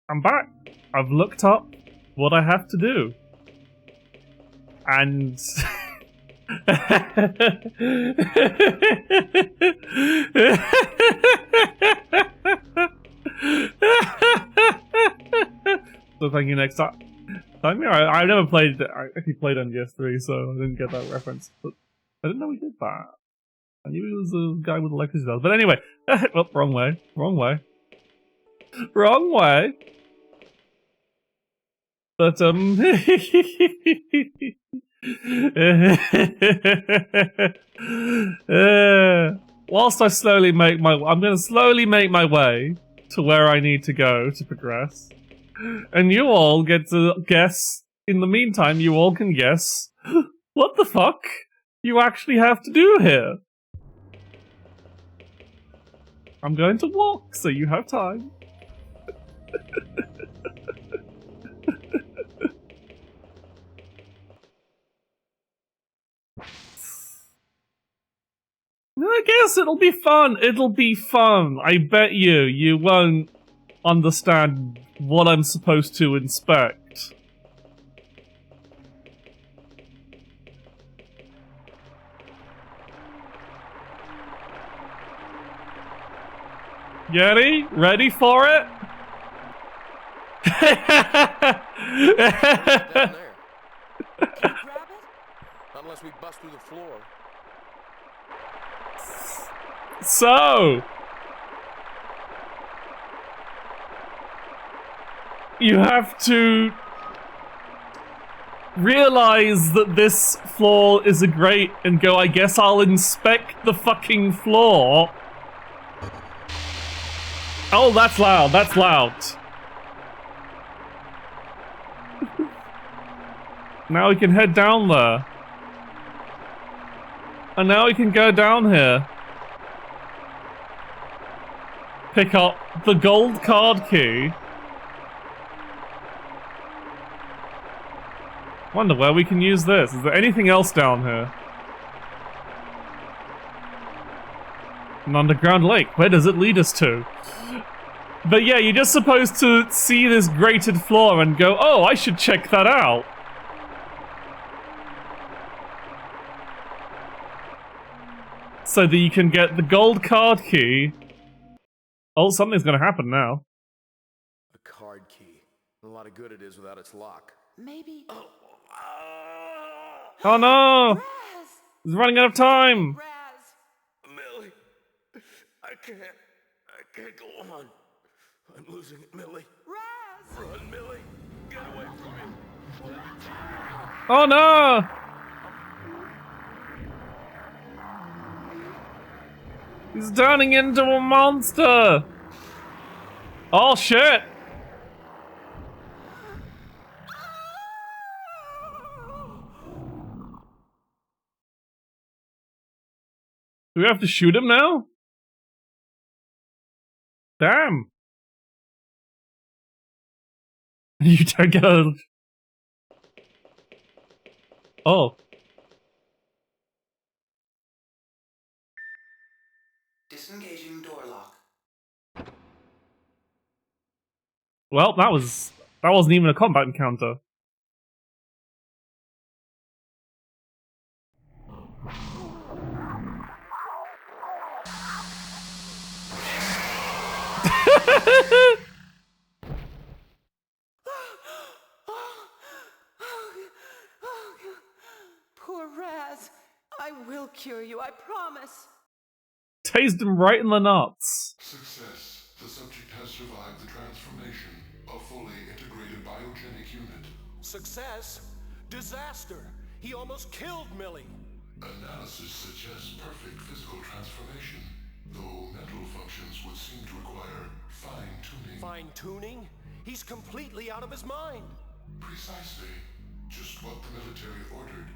I'm back. I've looked up what I have to do. And... So thank you next time. I've never played... I actually played MGS3, so I didn't get that reference. But I didn't know he did that. I knew he was a guy with electricity bells. But anyway. Oh, wrong way. Wrong way. Wrong way. But, whilst I slowly make my... I'm gonna slowly make my way to where I need to go to progress. And you all get to guess... In the meantime, you all can guess what the fuck you actually have to do here. I'm going to walk, so you have time. I guess it'll be fun. It'll be fun. I bet you won't understand what I'm supposed to inspect. Yeti, ready for it? Down there. Can you grab it? Unless we bust through the floor. So, you have to realize that this floor is a grate and go, I guess I'll inspect the fucking floor. Oh, that's loud, that's loud. Now we can head down there. And now we can go down here. Pick up the gold card key. Wonder where we can use this. Is there anything else down here? An underground lake. Where does it lead us to? But yeah, you're just supposed to see this grated floor and go, oh, I should check that out. So that you can get the gold card key. Oh, something's gonna happen now. A card key. A lot of good it is without its lock. Maybe. Oh no! Raz! He's running out of time! Raz! Millie, I can't go on. I'm losing it, Millie. Raz! Run, Millie. Get away from me. Oh no! He's turning into a monster! Oh shit! Do we have to shoot him now? Damn! You don't get out of... Oh. Disengaging door lock. Well, that wasn't even a combat encounter. Poor Raz. I will cure you, I promise. Tased him right in the nuts. Success. The subject has survived the transformation. A fully integrated biogenic unit. Success? Disaster! He almost killed Millie! Analysis suggests perfect physical transformation, though mental functions would seem to require fine-tuning. Fine-tuning? He's completely out of his mind! Precisely. Just what the military ordered.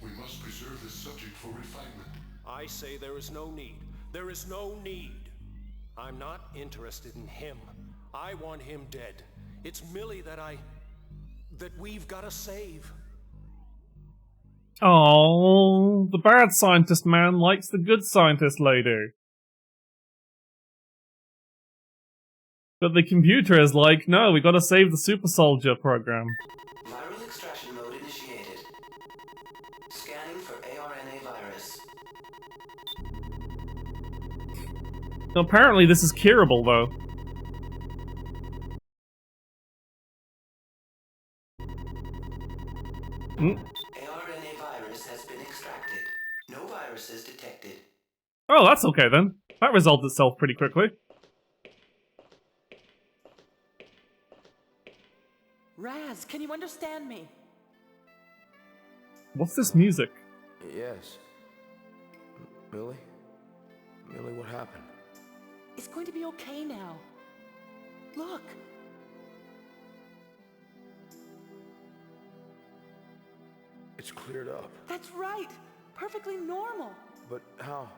We must preserve this subject for refinement. I say there is no need. There is no need. I'm not interested in him. I want him dead. It's Millie that we've got to save. Oh, the bad scientist man likes the good scientist lady. But the computer is like, no, we gotta save the super soldier program. Viral extraction mode initiated. Scanning for ARNA virus. Apparently this is curable, though. ARNA virus has been extracted. No viruses detected. Oh, that's okay then. That resolved itself pretty quickly. Raz, can you understand me? What's this music? Yes. Millie? Millie, what happened? It's going to be okay now. Look. It's cleared up. That's right. Perfectly normal. But how?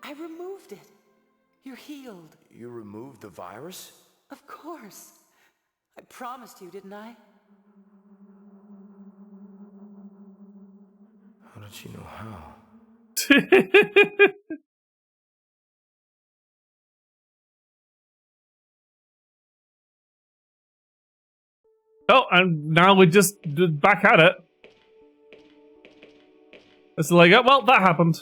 I removed it. You're healed. You removed the virus? Of course. I promised you, didn't I? How did she know how? Oh, and now we're just back at it. It's like, oh, well, that happened.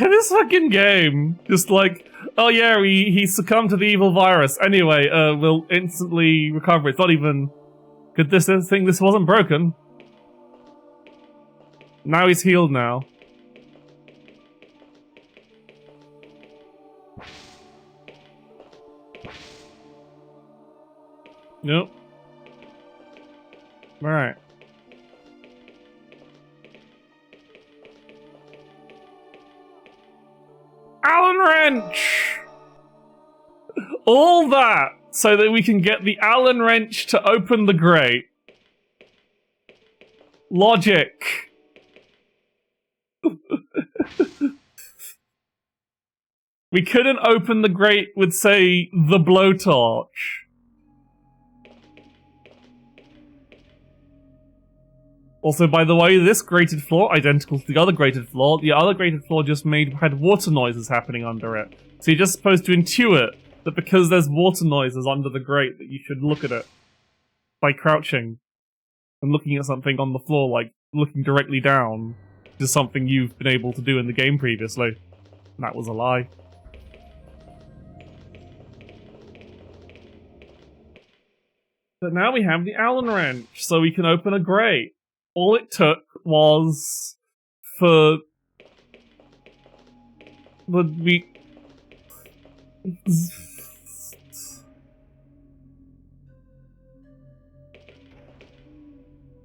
This fucking game. Just like, oh yeah, he succumbed to the evil virus. Anyway, we'll instantly recover. It's not even... Good thing this wasn't broken. Now he's healed now. Nope. Alright. Allen wrench! All that so that we can get the Allen wrench to open the grate. Logic. We couldn't open the grate with, say, the blowtorch. Also, by the way, this grated floor, identical to the other grated floor, just had water noises happening under it. So you're just supposed to intuit that because there's water noises under the grate that you should look at it by crouching and looking at something on the floor, like looking directly down, which is something you've been able to do in the game previously. And that was a lie. But now we have the Allen wrench, so we can open a grate. All it took was for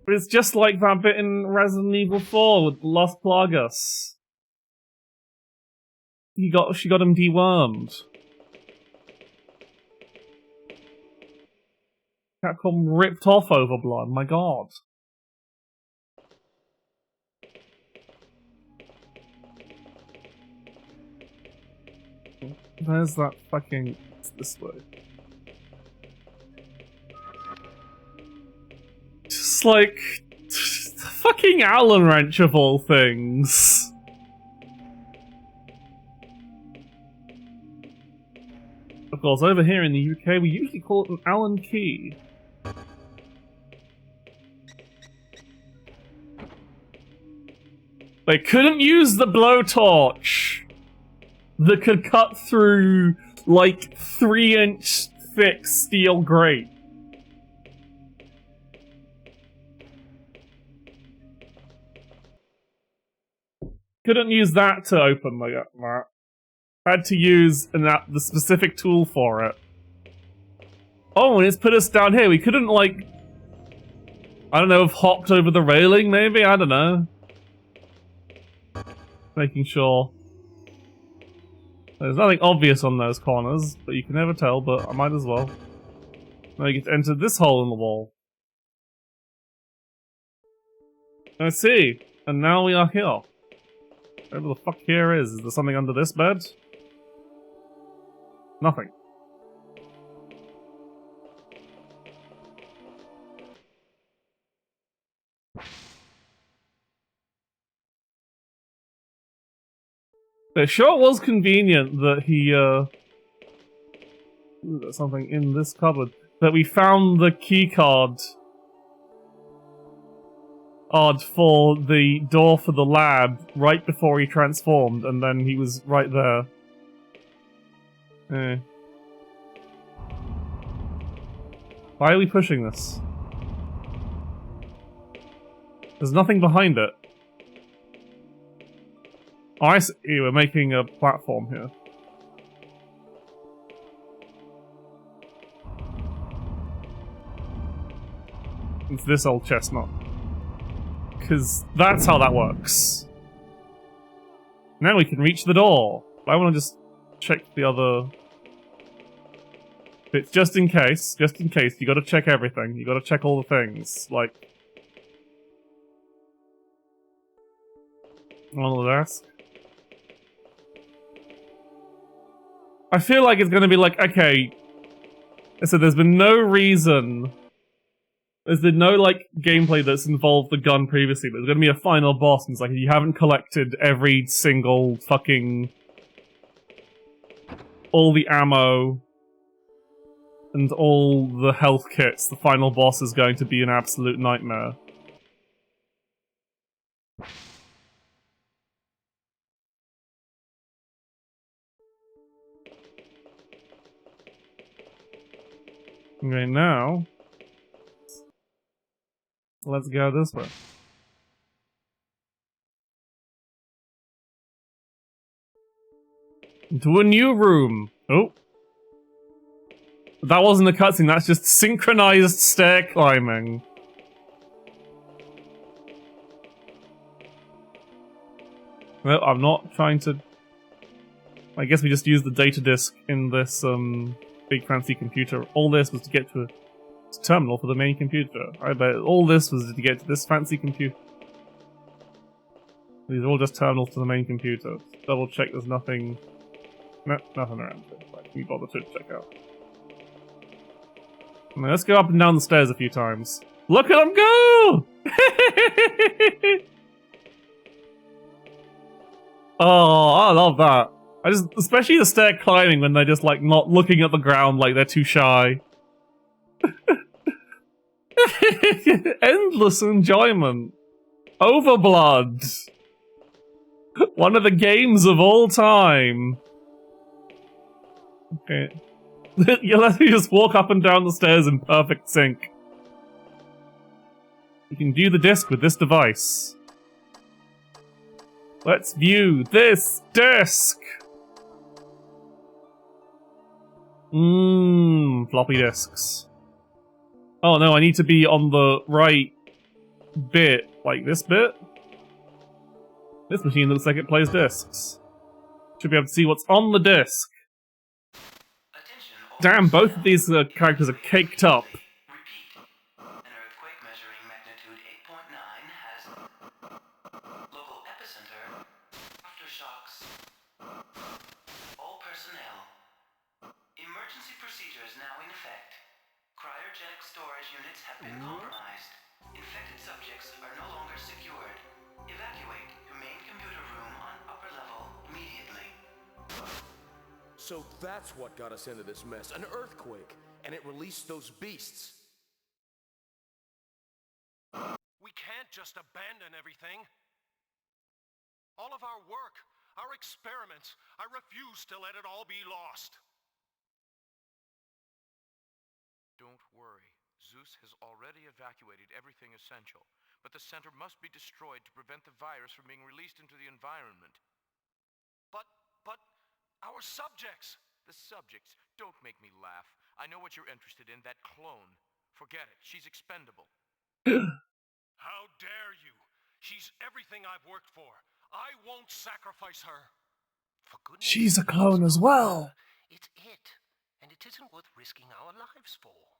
It's just like that bit in Resident Evil 4 with Las Plagas. She got him dewormed. Capcom ripped off OverBlood, my god. Where's that fucking... It's this way. Just like... The fucking Allen wrench of all things. Of course, over here in the UK, we usually call it an Allen key. They couldn't use the blowtorch that could cut through, like, 3-inch thick steel grate. Couldn't use that to open that. Had to use the specific tool for it. Oh, and it's put us down here. We couldn't, like... I don't know, have hopped over the railing, maybe? I don't know. Making sure. There's nothing obvious on those corners, but you can never tell, but I might as well. Now you get to enter this hole in the wall. I see. And now we are here. Whatever the fuck here is there something under this bed? Nothing. It sure was convenient that he, ooh, there's something in this cupboard. That we found the keycard for the door for the lab right before he transformed, and then he was right there. Eh. Why are we pushing this? There's nothing behind it. Oh, I see. We're making a platform here. It's this old chestnut. Because that's how that works. Now we can reach the door. I want to just check the other bits just in case. Just in case. You gotta check everything. You gotta check all the things. Like, on the desk. I feel like it's gonna be like, okay, so there's been no reason. There's been no, like, gameplay that's involved the gun previously, but there's gonna be a final boss, and it's like, you haven't collected every single fucking... all the ammo, and all the health kits, the final boss is going to be an absolute nightmare. Okay, now... let's go this way. Into a new room. Oh. That wasn't a cutscene, that's just synchronized stair climbing. Well, I'm not trying to... I guess we just used the data disk in this, big fancy computer. All this was to get to a terminal for the main computer. I bet all this was to get to this fancy computer. These are all just terminals to the main computer. Double check there's nothing... no, nothing around here. Like, we bother to check out. Now, let's go up and down the stairs a few times. Look at them go! Oh, I love that. Especially the stair climbing when they're just like not looking at the ground like they're too shy. Endless enjoyment. OverBlood. One of the games of all time. Okay. You let me just walk up and down the stairs in perfect sync. You can view the disc with this device. Let's view this disc! Floppy disks. Oh no, I need to be on the right bit. Like this bit? This machine looks like it plays discs. Should be able to see what's on the disc. Damn, both of these characters are caked up. Repeat. An earthquake measuring magnitude 8.9 has local epicenter, aftershocks. All personnel. Emergency procedures now in effect. Cryogenic storage units have been compromised. Infected subjects are no longer secured. Evacuate your main computer room on upper level immediately. So that's what got us into this mess. An earthquake. And it released those beasts. We can't just abandon everything. All of our work, our experiments, I refuse to let it all be lost. Don't worry. Zeus has already evacuated everything essential, but the center must be destroyed to prevent the virus from being released into the environment. But our subjects! The subjects, don't make me laugh. I know what you're interested in, that clone. Forget it, she's expendable. How dare you? She's everything I've worked for. I won't sacrifice her. For goodness She's a sake, clone as well. It's it, and it isn't worth risking our lives for.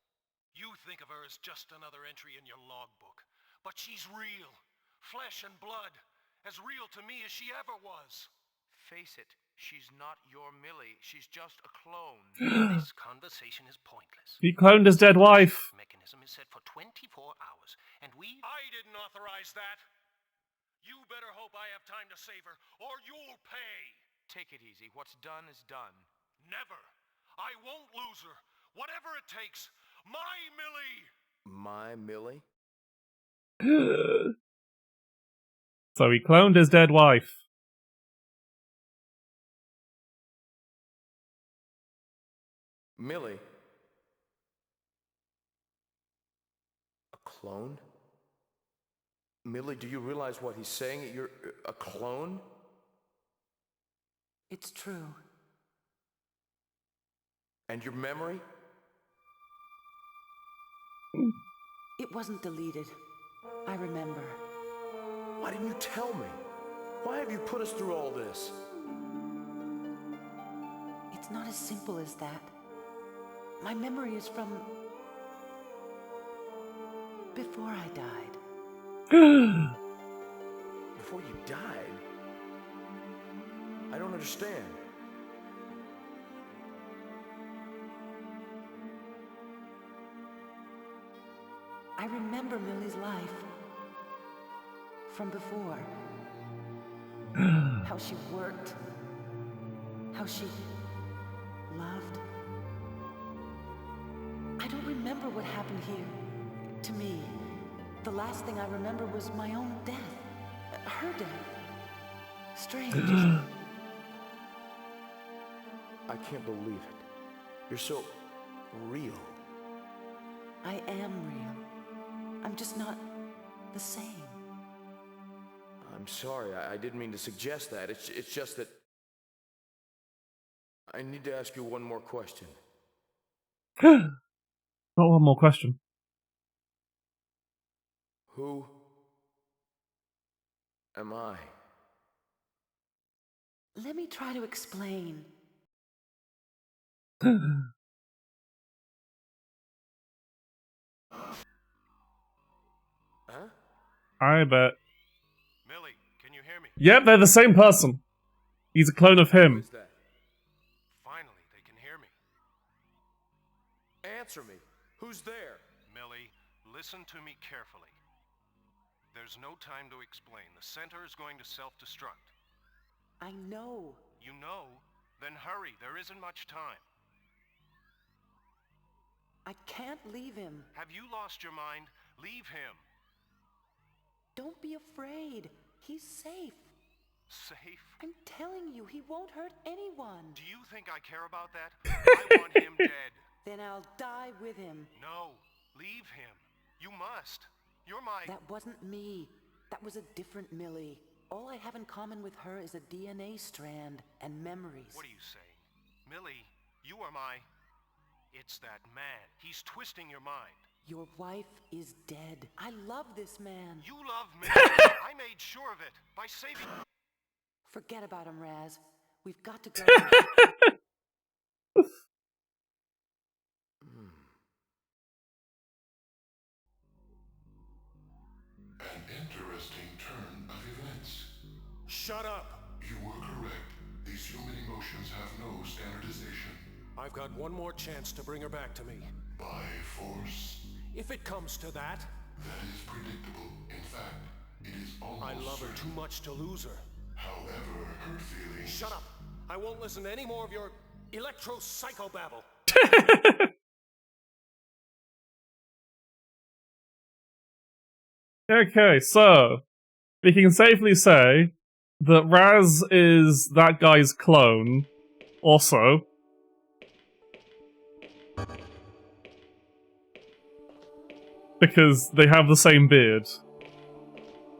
You think of her as just another entry in your logbook, but she's real. Flesh and blood. As real to me as she ever was. Face it, she's not your Millie. She's just a clone. This conversation is pointless. He cloned his dead wife. Mechanism is set for 24 hours, and I didn't authorize that. You better hope I have time to save her, or you'll pay. Take it easy. What's done is done. Never! I won't lose her! Whatever it takes! My Millie! My Millie? So he cloned his dead wife. Millie? A clone? Millie, do you realize what he's saying? You're a clone? It's true. And your memory? It wasn't deleted. I remember. Why didn't you tell me? Why have you put us through all this? It's not as simple as that. My memory is from before I died. Before you died? I don't understand. I remember Millie's life from before. How she worked. How she loved. I don't remember what happened here. To me, the last thing I remember was my own death. Her death. Strange. I can't believe it. You're so real. I am real. I'm just not the same. I'm sorry, I didn't mean to suggest that. It's just that... I need to ask you one more question. Not one more question. Who am I? Let me try to explain. Huh? I bet. Millie, can you hear me? Yep, they're the same person. He's a clone of Who him. is that? Finally, they can hear me. Answer me. Who's there? Millie, listen to me carefully. There's no time to explain. The center is going to self-destruct. I know. You know? Then hurry. There isn't much time. I can't leave him. Have you lost your mind? Leave him. Don't be afraid. He's safe. Safe? I'm telling you, he won't hurt anyone. Do you think I care about that? I want him dead. Then I'll die with him. No, leave him. You must. You're my... That wasn't me. That was a different Millie. All I have in common with her is a DNA strand and memories. What are you saying? Millie, you are my... It's that man. He's twisting your mind. Your wife is dead. I love this man. You love me. I made sure of it by saving... Forget about him, Raz. We've got to go. An interesting turn of events. Shut up! You were correct. These human emotions have no standardization. I've got one more chance to bring her back to me. By force, If it comes to that, that is predictable. In fact, it is almost I love her certain. too much to lose her. However, her feelings... Shut up! I won't listen to any more of your electro-psychobabble. Okay, so we can safely say that Raz is that guy's clone, also. Because they have the same beard.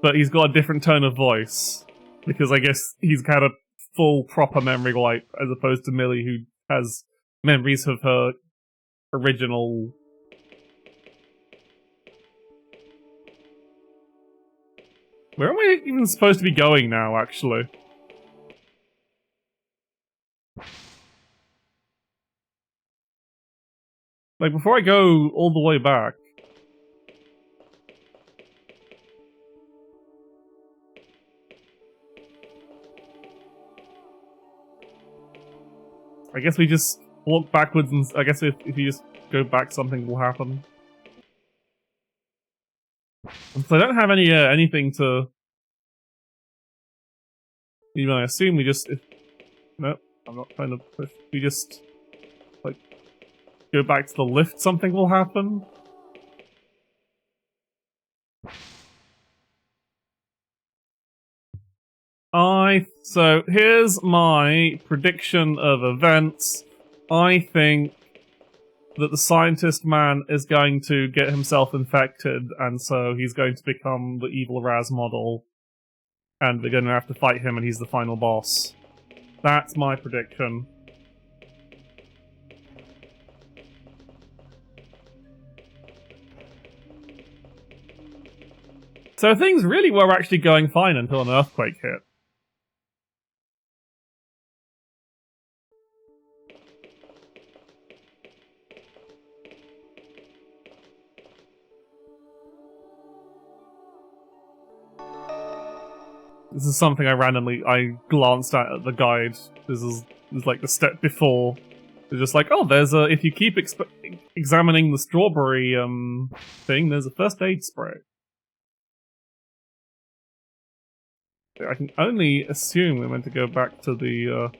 But he's got a different tone of voice. Because I guess he's had a full, proper memory wipe, as opposed to Millie, who has memories of her original... Where am I even supposed to be going now, actually? Like, before I go all the way back... I guess we just walk backwards and... I guess if you just go back, something will happen. So I don't have any anything to... You know, I assume we just... Nope, I'm not trying to push. We just, like, go back to the lift, something will happen. So here's my prediction of events. I think that the scientist man is going to get himself infected, and so he's going to become the evil Raz model, and we're going to have to fight him, and he's the final boss. That's my prediction. So things really were actually going fine until an earthquake hit. This is something I glanced at the guide. This is like the step before. It's just like, oh, there's a, if you keep examining the strawberry thing, there's a first aid spray. I can only assume we're meant to go back to the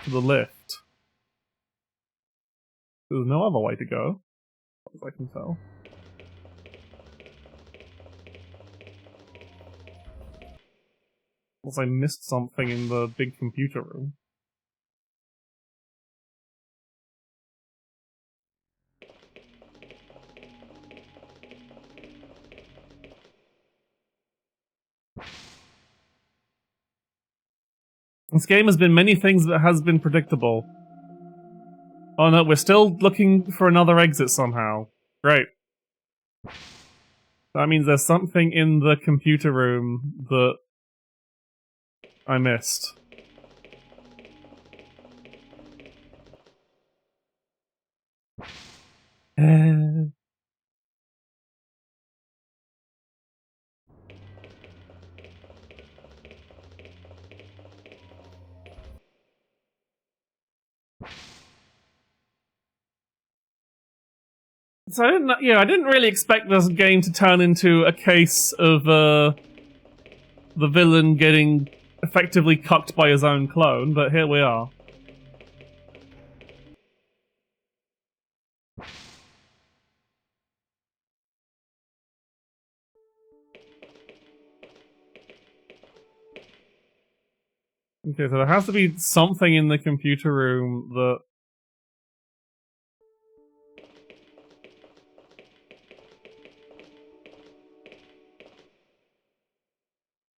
lift. There's no other way to go, as I can tell. Unless I missed something in the big computer room. This game has been many things that has been predictable. Oh no, we're still looking for another exit somehow. Great. That means there's something in the computer room that I missed. So I didn't really expect this game to turn into a case of the villain getting effectively cucked by his own clone, but here we are. Okay, so there has to be something in the computer room that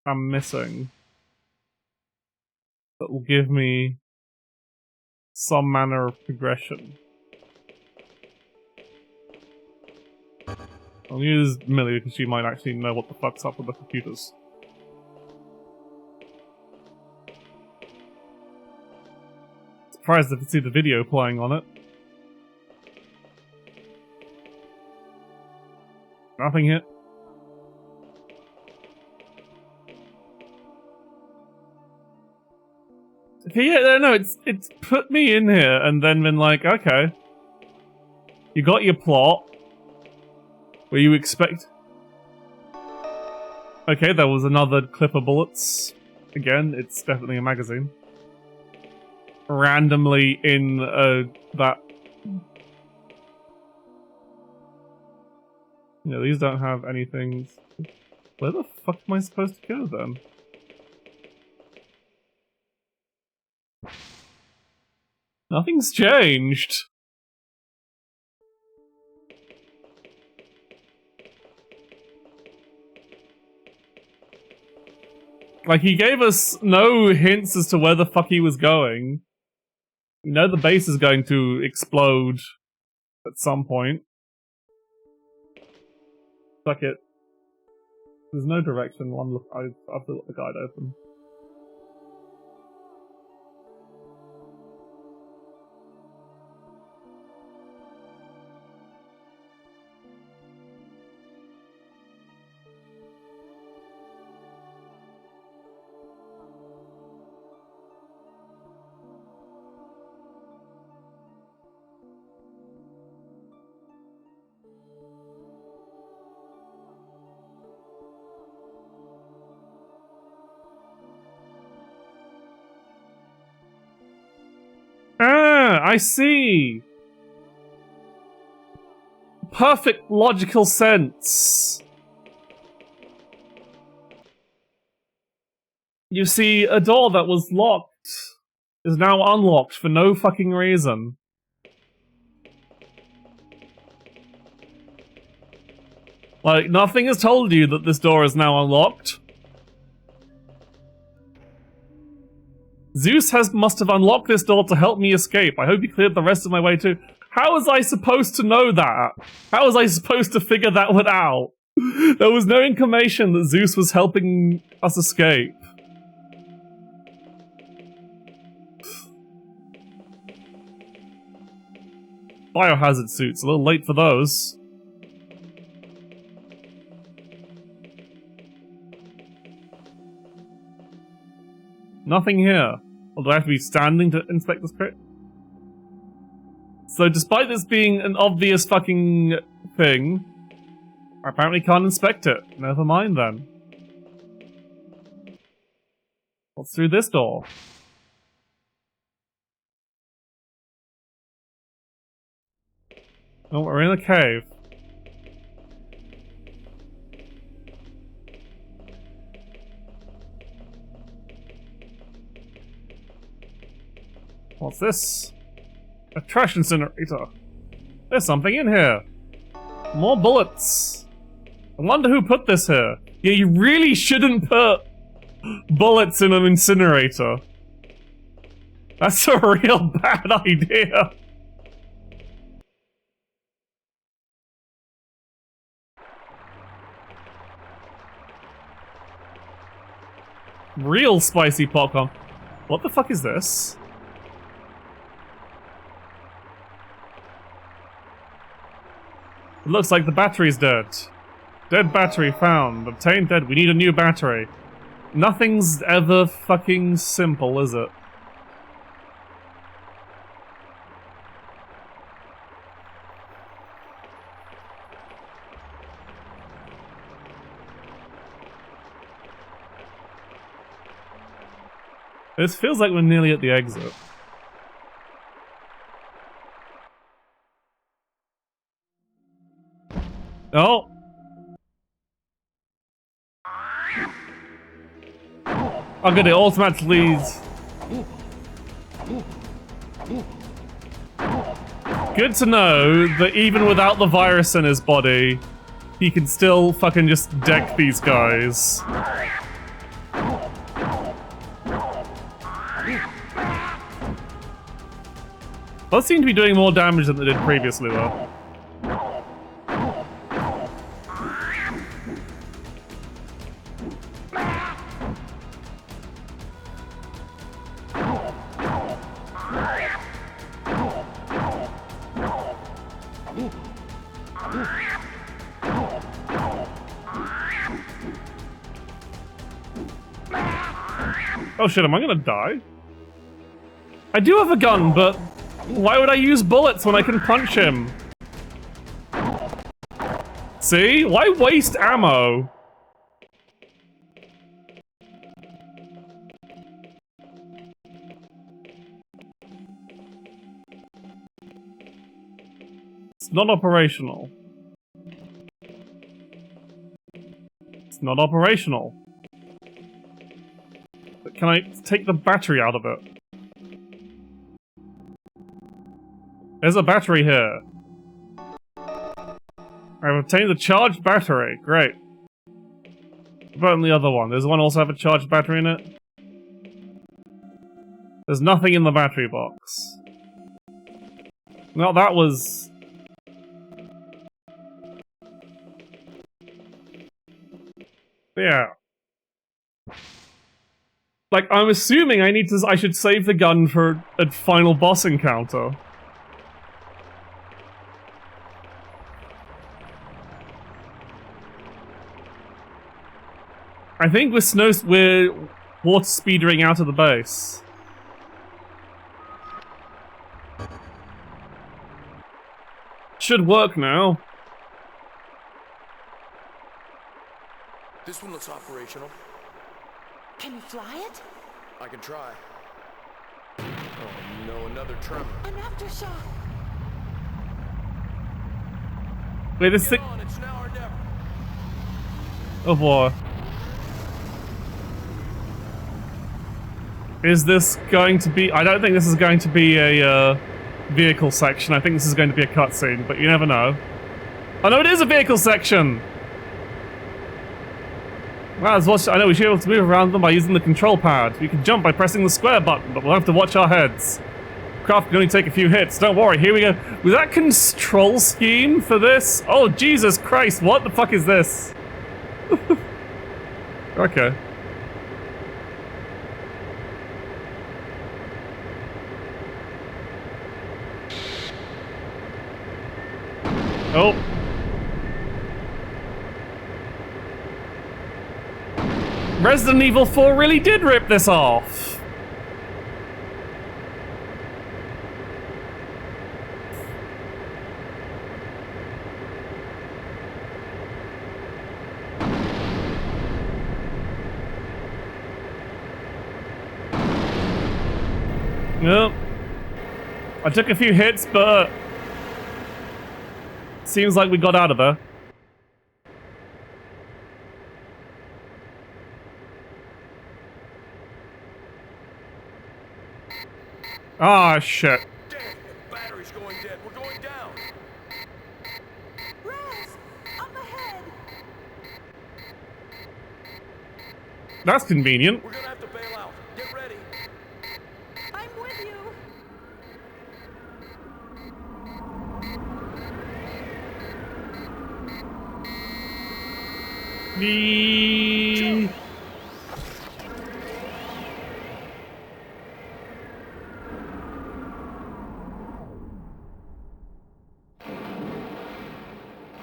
I'm missing that will give me some manner of progression. I'll use Millie because she might actually know what the fuck's up with the computers. Surprised I could see the video playing on it. Nothing here. Yeah, no, it's put me in here and then been like, okay. You got your plot. Where you expect... Okay, there was another clip of bullets. Again, it's definitely a magazine. Randomly in that... Yeah, these don't have anything... Where the fuck am I supposed to go then? Nothing's changed. Like, he gave us no hints as to where the fuck he was going. You know the base is going to explode at some point. Fuck it. There's no direction. One look. I have to let the guide open. I see! Perfect logical sense. You see, a door that was locked is now unlocked for no fucking reason. Like, nothing has told you that this door is now unlocked. Zeus must have unlocked this door to help me escape. I hope he cleared the rest of my way too. How was I supposed to know that? How was I supposed to figure that one out? There was no information that Zeus was helping us escape. Biohazard suits, a little late for those. Nothing here. Or do I have to be standing to inspect this crate? So despite this being an obvious fucking thing, I apparently can't inspect it. Never mind then. What's through this door? Oh, we're in a cave. What's this? A trash incinerator. There's something in here. More bullets. I wonder who put this here. Yeah, you really shouldn't put bullets in an incinerator. That's a real bad idea. Real spicy popcorn. What the fuck is this? It looks like the battery's dead. Dead battery found. Obtained dead. We need a new battery. Nothing's ever fucking simple, is it? This feels like we're nearly at the exit. Oh! Oh good, it automatically leads. Good to know that even without the virus in his body, he can still fucking just deck these guys. Those seem to be doing more damage than they did previously though. Oh shit, am I gonna die? I do have a gun, but why would I use bullets when I can punch him? See? Why waste ammo? It's not operational. It's not operational. But can I take the battery out of it? There's a battery here. I've obtained a charged battery. Great. What about the other one? Does the one also have a charged battery in it? There's nothing in the battery box. No, that was... Yeah. Like, I'm assuming I should save the gun for a final boss encounter. I think we're water speedering out of the base. Should work now. This one looks operational. Can you fly it? I can try. Oh no, another tremor. An aftershock. Wait, this thing. On, it's now or never. Oh boy. Is this going to be... I don't think this is going to be a vehicle section. I think this is going to be a cutscene, but you never know. Oh no, it is a vehicle section! Wow, I know we should be able to move around them by using the control pad. We can jump by pressing the square button, but we'll have to watch our heads. Craft can only take a few hits. Don't worry, here we go. Was that control scheme for this? Oh, Jesus Christ, what the fuck is this? Okay. Oh. Resident Evil 4 really did rip this off. Yep. I took a few hits, but seems like we got out of there. Ah, shit. Damn, the battery's going dead. We're going down. Raz, up ahead. That's convenient. We're gonna have to bail out. Get ready. I'm with you. The...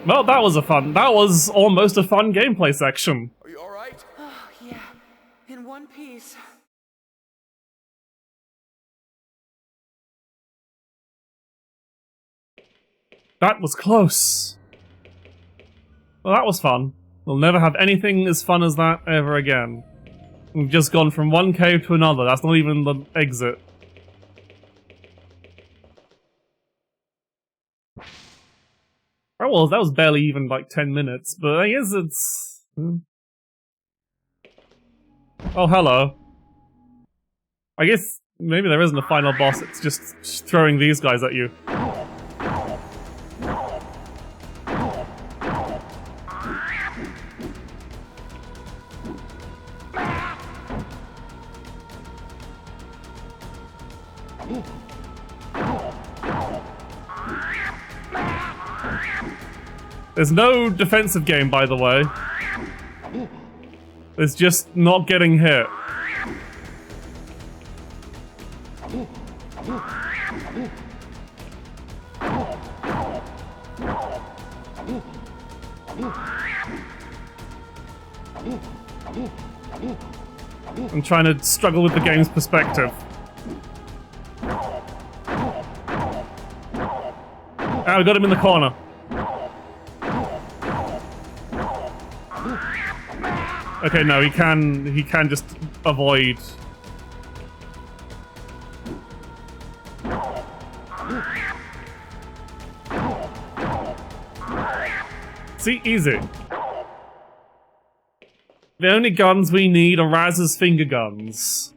Well, that was almost a fun gameplay section. Are you alright? Oh, yeah. In one piece. That was close. Well, that was fun. We'll never have anything as fun as that ever again. We've just gone from one cave to another. That's not even the exit. Oh, well, that was barely even like 10 minutes, but I guess it's... Oh, hello. I guess maybe there isn't a final boss, it's just throwing these guys at you. There's no defensive game, by the way. It's just not getting hit. I'm trying to struggle with the game's perspective. Ah, we got him in the corner. Okay, no, he can just avoid. See, easy. The only guns we need are Raz's finger guns.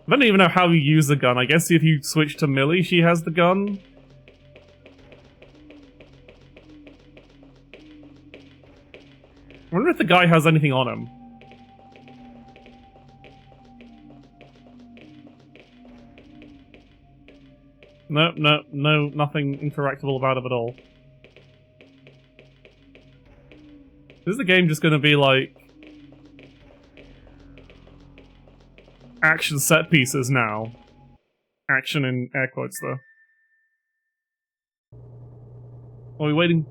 I don't even know how you use the gun. I guess if you switch to Millie, she has the gun. I wonder if the guy has anything on him. No, nothing interactable about him at all. Is the game just gonna be like... action set pieces now? Action in air quotes, though. Are we waiting?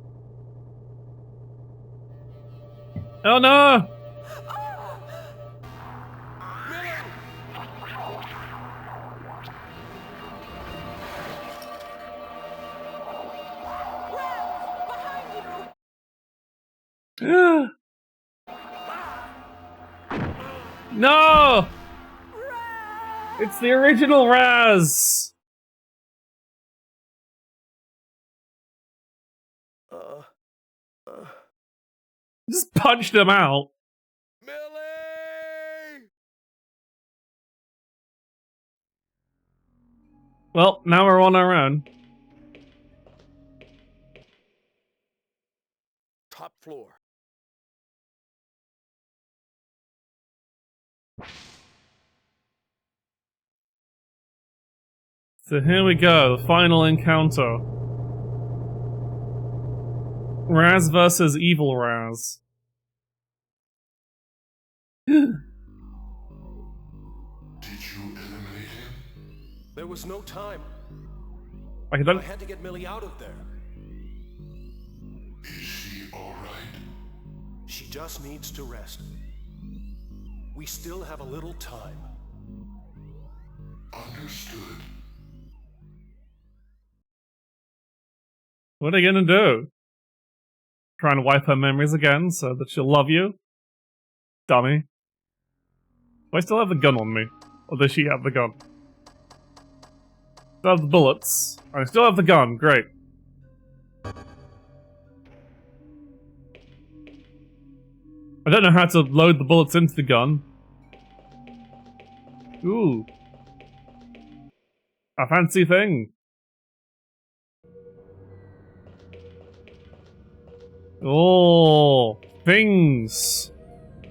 Oh no! No! It's the original Raz! Just punched him out. Millie! Well, now we're on our own. Top floor. So here we go, the final encounter. Raz versus Evil Raz. Did you eliminate him? There was no time. I I don't. had to get Millie out of there. Is she alright? She just needs to rest. We still have a little time. Understood. What are you gonna do? Trying to wipe her memories again so that she'll love you? Dummy. Do I still have the gun on me? Or does she have the gun? Still have the bullets. I still have the gun, great. I don't know how to load the bullets into the gun. Ooh. A fancy thing. Oh, things.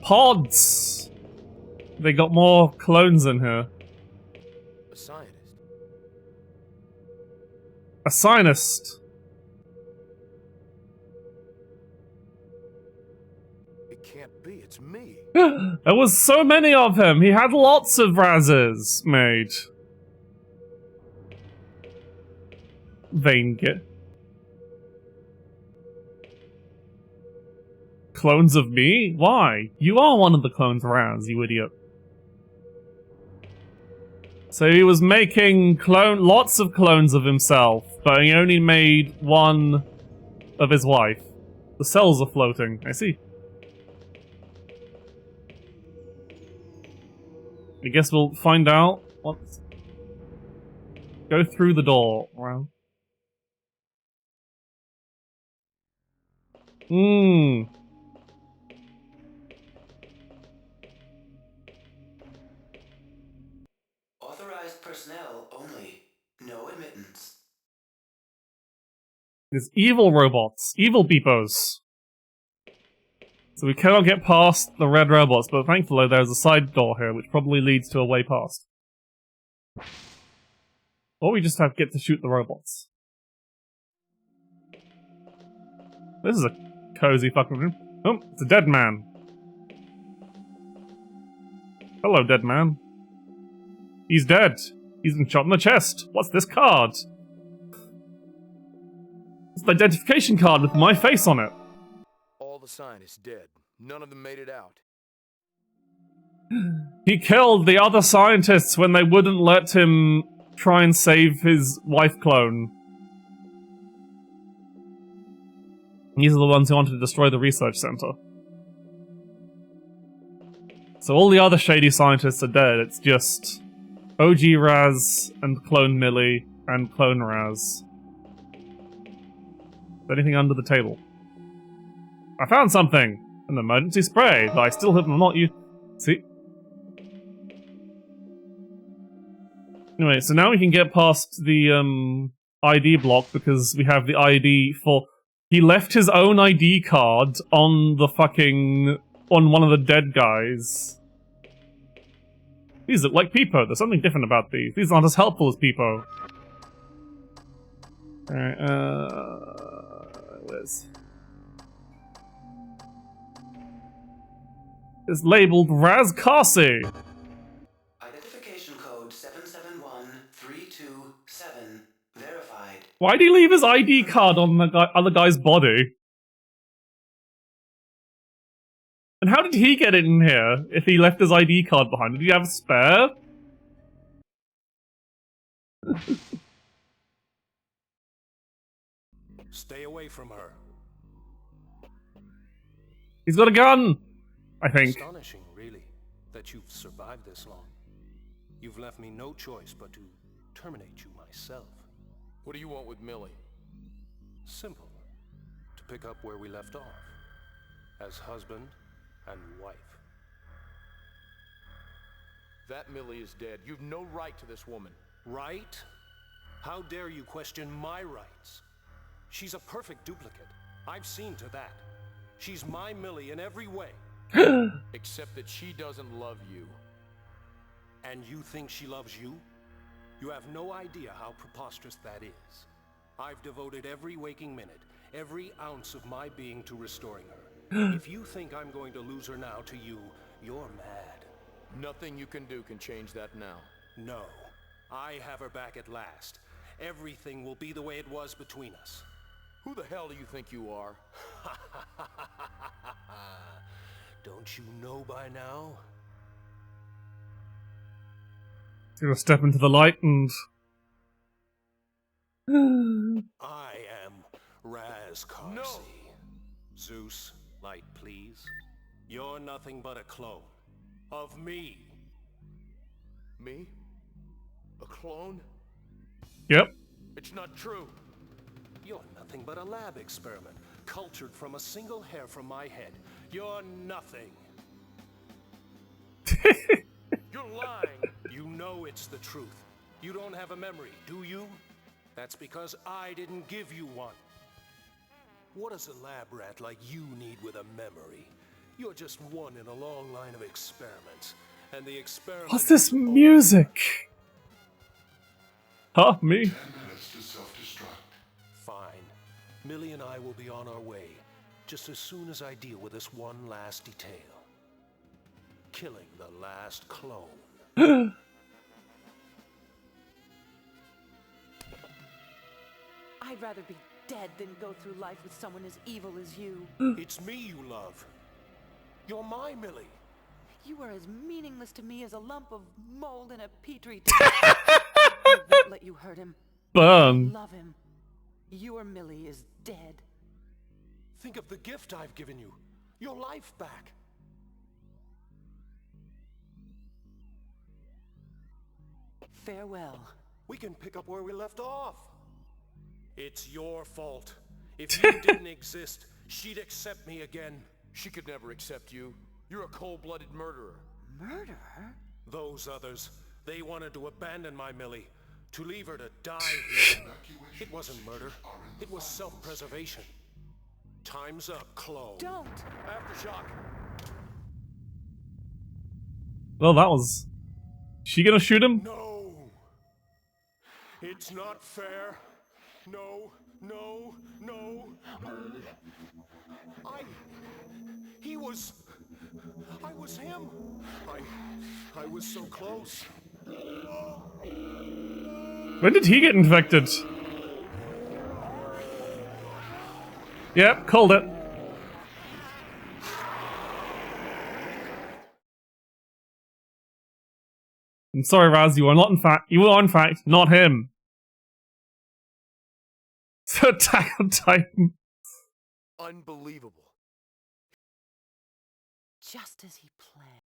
Pods. They got more clones in here. A scientist. A scientist. It can't be. It's me. There was so many of him. He had lots of Razes made. Vaingit. Clones of me? Why? You are one of the clones, Raz, you idiot. So he was making lots of clones of himself, but he only made one of his wife. The cells are floating. I see. I guess we'll find out. Let's go through the door. Wow. Authorized personnel only. No admittance. There's evil robots. Evil beepos. So we cannot get past the red robots, but thankfully there's a side door here, which probably leads to a way past. Or we just have to get to shoot the robots. This is a cozy fucking room. Oh, it's a dead man. Hello, dead man. He's dead. He's been shot in the chest. What's this card? It's an identification card with my face on it. All the scientists dead. None of them made it out. He killed the other scientists when they wouldn't let him try and save his wife clone. These are the ones who wanted to destroy the research center. So all the other shady scientists are dead. It's just OG Raz and Clone Millie and Clone Raz. Is there anything under the table? I found something! An emergency spray that I still have not used. See? Anyway, so now we can get past the ID block because we have the ID for... He left his own ID card on the fucking... on one of the dead guys. These look like Peepo. There's something different about these. These aren't as helpful as Peepo. Alright, where's... It's labeled Raz Kasi. Identification code 771327. Verified. Why'd he leave his ID card on the other guy's body? And how did he get it in here if he left his ID card behind? Did he have a spare? Stay away from her. He's got a gun! I think. Astonishing, really, that you've survived this long. You've left me no choice but to terminate you myself. What do you want with Millie? Simple. To pick up where we left off. As husband and wife. That Millie is dead. You've no right to this woman. Right? How dare you question my rights? She's a perfect duplicate. I've seen to that. She's my Millie in every way. Except that she doesn't love you. And you think she loves you? You have no idea how preposterous that is. I've devoted every waking minute, every ounce of my being to restoring her. If you think I'm going to lose her now to you, you're mad. Nothing you can do can change that now. No. I have her back at last. Everything will be the way it was between us. Who the hell do you think you are? Don't you know by now? He's gonna step into the light and... I am Raz Karsi. No! Zeus, light please. You're nothing but a clone. Of me. Me? A clone? Yep. It's not true. You're nothing but a lab experiment, cultured from a single hair from my head. You're nothing. You're lying. You know it's the truth. You don't have a memory, do you? That's because I didn't give you one. What does a lab rat like you need with a memory? You're just one in a long line of experiments. And the experiment... What's this music? Huh? Me? 10 minutes to self-destruct. Fine. Millie and I will be on our way, just as soon as I deal with this one last detail. Killing the last clone. I'd rather be dead than go through life with someone as evil as you. It's me you love. You're my Millie. You are as meaningless to me as a lump of mold in a petri dish. I won't let you hurt him. Burn. Love him. Your Millie is dead. Think of the gift I've given you. Your life back. Farewell. We can pick up where we left off. It's your fault. If you didn't exist, she'd accept me again. She could never accept you. You're a cold-blooded murderer. Murderer? Those others, they wanted to abandon my Millie, to leave her to die here. It wasn't murder. It was self-preservation. Time's up, clone. Don't! Aftershock. Well, that was... She gonna shoot him? No! It's not fair. No, no, no. I was him. I was so close. When did he get infected? Yep, called it. I'm sorry, Raz, you are in fact not him. Attack on Titan. Unbelievable. Just as he planned.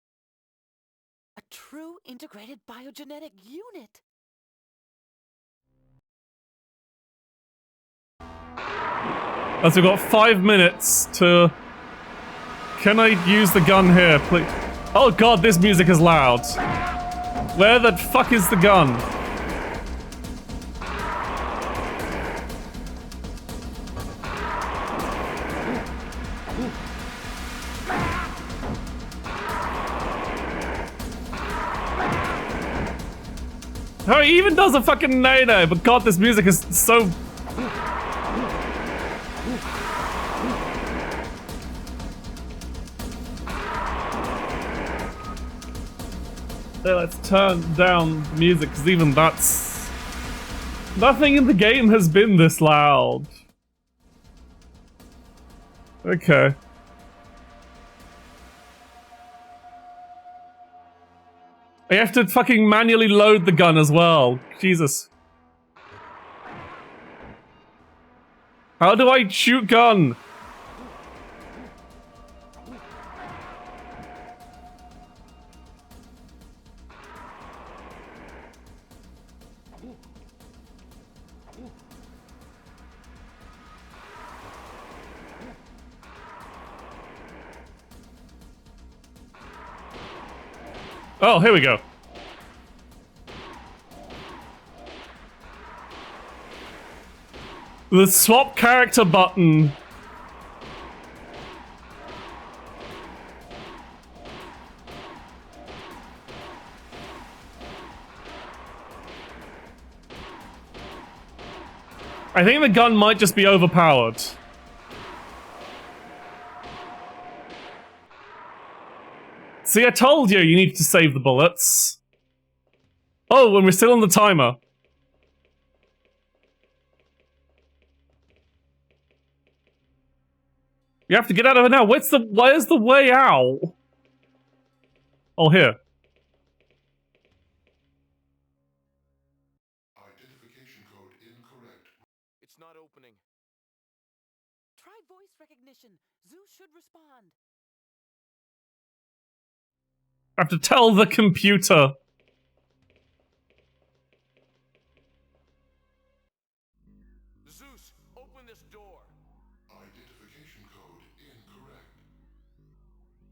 A true integrated biogenetic unit. As we've got 5 minutes to... Can I use the gun here, please? Oh god, this music is loud. Where the fuck is the gun? Oh, he even does a fucking nano, but god, this music is so... Yeah, let's turn down music, because even that's... Nothing in the game has been this loud. Okay. I have to fucking manually load the gun as well. Jesus. How do I shoot gun? Oh, here we go. The swap character button. I think the gun might just be overpowered. See, I told you you needed to save the bullets. Oh, and we're still on the timer. You have to get out of it now. Where's the way out? Oh, here. Identification code incorrect. It's not opening. Try voice recognition. Zeus should respond. I have to tell the computer. Zeus, open this door. Identification code incorrect.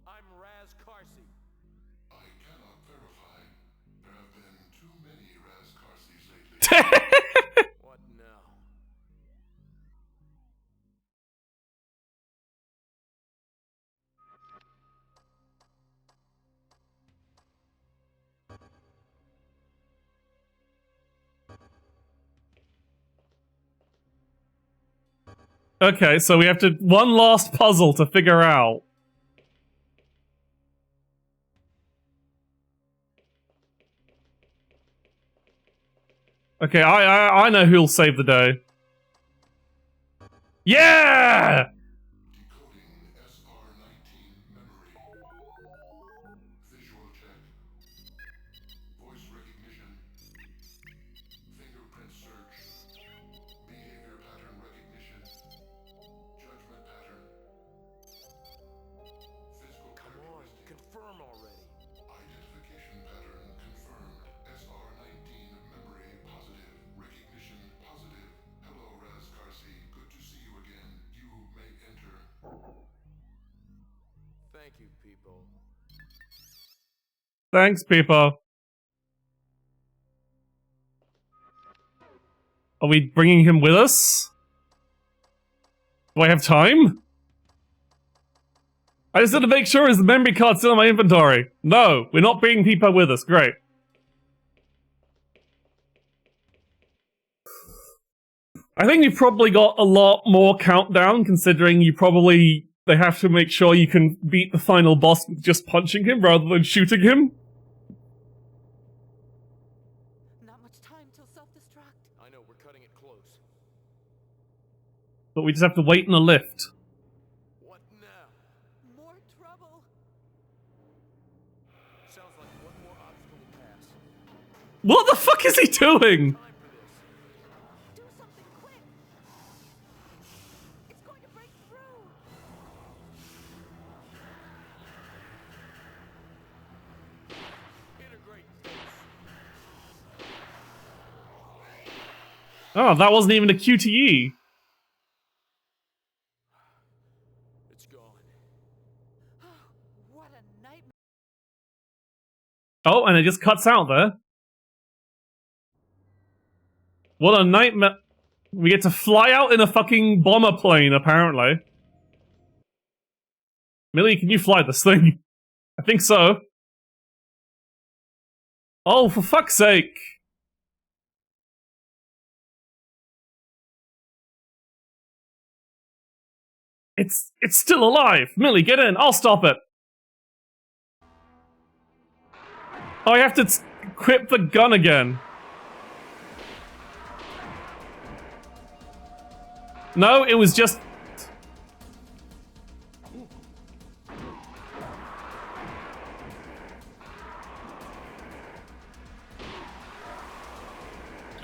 I'm Raz Karsi. I cannot verify. There have been too many Raz Karsis lately. What now? Okay, so we have to one last puzzle to figure out. Okay, I know who'll save the day. Yeah! Decoding SR19 memory. Visual check. Voice recognition. Fingerprint search. Behavior pattern recognition. Judgment pattern. Physical Come on, characteristic. confirm already. Identification pattern confirmed. SR19 memory positive. Recognition positive. Hello, Raz Karsi. Good to see you again. You may enter. Thank you, people. Thanks, people. Are we bringing him with us? Do I have time? I just had to make sure is the memory card still in my inventory. No, we're not bringing people with us. Great. I think you've probably got a lot more countdown, considering they have to make sure you can beat the final boss with just punching him rather than shooting him. Not much time till self-destruct. I know, we're cutting it close. But we just have to wait in a lift. What now? More trouble. Sounds like one more obstacle to pass. What the fuck is he doing? Time for this. Do something quick. It's going to break through. Integrate. Oh, that wasn't even a QTE. It's gone. What a nightmare. Oh, and it just cuts out there. What a nightmare. We get to fly out in a fucking bomber plane, apparently. Millie, can you fly this thing? I think so. Oh, for fuck's sake. It's still alive. Millie, get in. I'll stop it. Oh, I have to equip the gun again. No, it was just...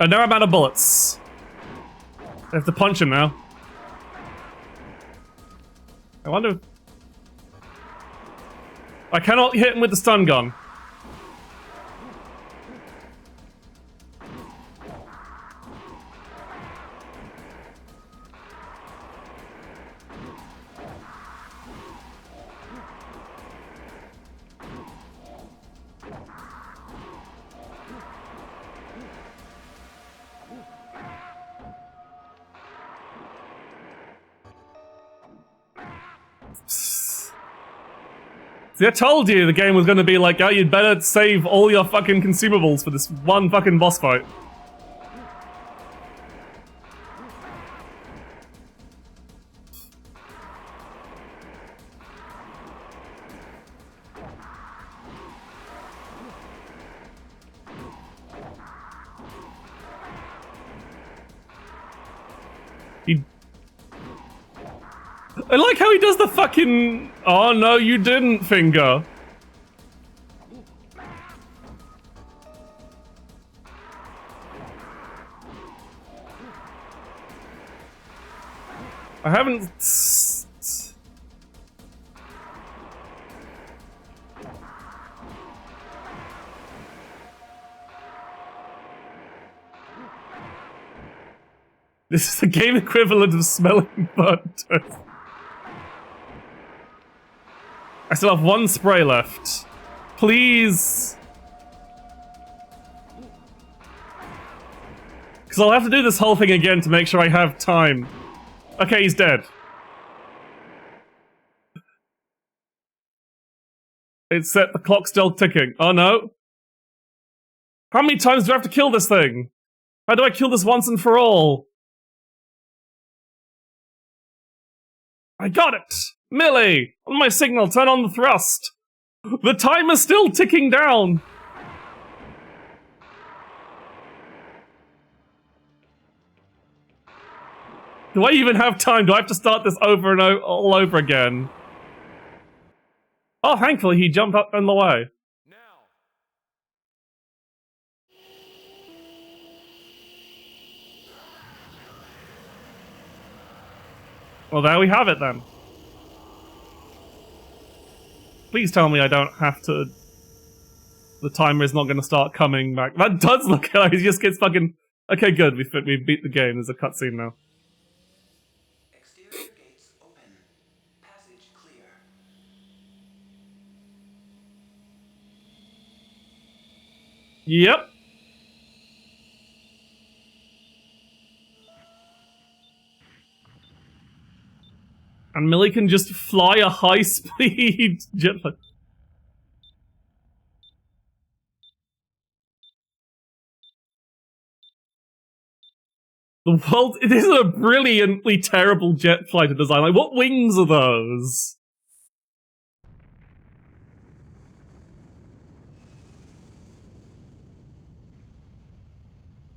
Oh, now I'm out of bullets. I have to punch him now. I wonder... I cannot hit him with the stun gun. See, I told you the game was gonna be like, oh, you'd better save all your fucking consumables for this one fucking boss fight. I like how he does the fucking... Oh no, you didn't, finger. I haven't... This is the game equivalent of smelling burnt toast. I still have one spray left. Please. Because I'll have to do this whole thing again to make sure I have time. Okay, he's dead. It's set, the clock's still ticking. Oh no. How many times do I have to kill this thing? How do I kill this once and for all? I got it! Millie! On my signal, turn on the thrust! The time is still ticking down! Do I even have time? Do I have to start this over and all over again? Oh, thankfully he jumped up in the way. Well, there we have it then. Please tell me I don't have to... The timer is not going to start coming back. That does look like he just gets fucking... Okay, good. We beat the game. There's a cutscene now. Exterior gates open. Passage clear. Yep. And Millie can just fly a high-speed jetpack. The world... It is a brilliantly terrible jet fighter design. Like, what wings are those?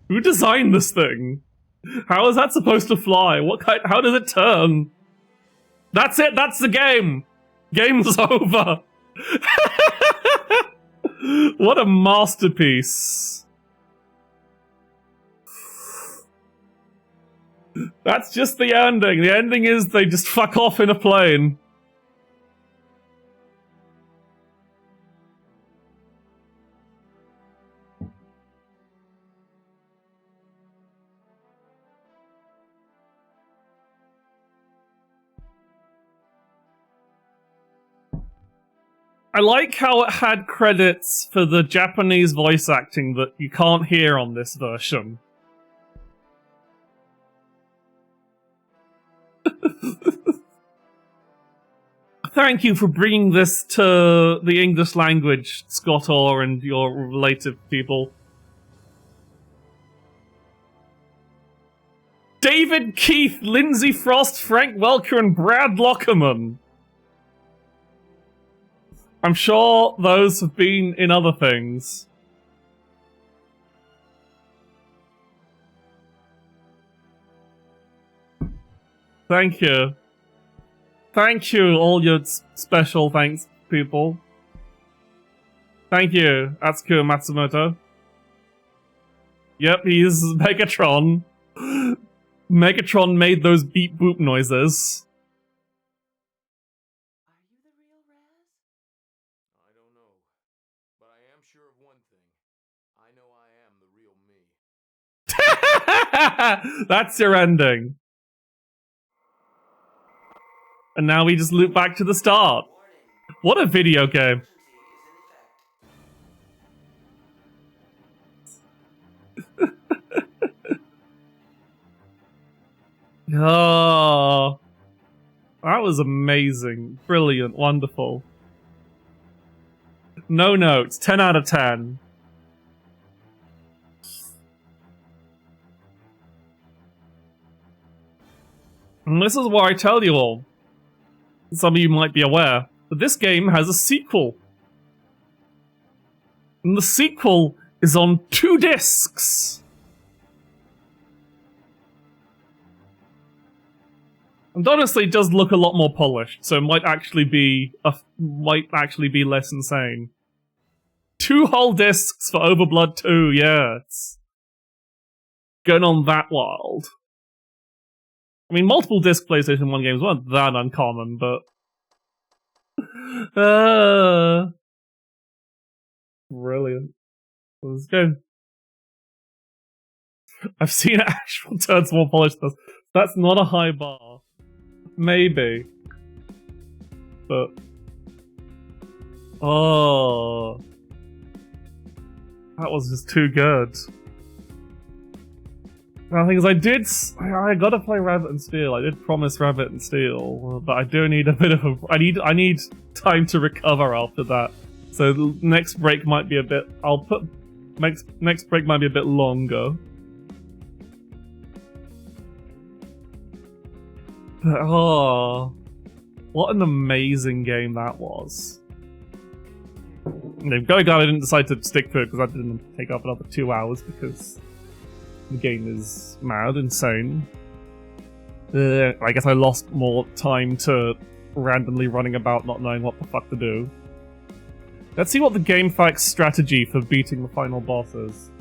Who designed this thing? How is that supposed to fly? What kind... How does it turn? That's it, that's the game! Game's over! What a masterpiece. That's just the ending. The ending is they just fuck off in a plane. I like how it had credits for the Japanese voice acting that you can't hear on this version. Thank you for bringing this to the English language, Scott Orr and your related people. David Keith, Lindsay Frost, Frank Welker, and Brad Lockerman. I'm sure those have been in other things. Thank you. Thank you, all your special thanks, people. Thank you, Atsuko Matsumoto. Yep, he's Megatron. Megatron made those beep boop noises. I don't know. But I am sure of one thing. I know I am the real me. That's your ending. And now we just loop back to the start. What a video game. Oh. That was amazing. Brilliant. Wonderful. No notes. 10 out of 10. And this is why I tell you all. Some of you might be aware, but this game has a sequel. And the sequel is on 2 discs. And honestly, it does look a lot more polished, so it might actually be less insane. 2 whole discs for OverBlood 2, yeah. It's going on that wild. I mean, multiple disc PlayStation 1 games weren't that uncommon, but... Brilliant. Let's go. I've seen actual turns more polished. That's not a high bar. Maybe. But... Oh... That was just too good. The thing is, I gotta play Rabbit and Steel. I did promise Rabbit and Steel, but I do need a bit of a... I need time to recover after that. So the next break might be a bit... Next break might be a bit longer. But, oh... What an amazing game that was. Going I didn't decide to stick to it because that didn't take up another 2 hours because the game is mad, insane. I guess I lost more time to randomly running about not knowing what the fuck to do. Let's see what the GameFAQs strategy for beating the final boss is.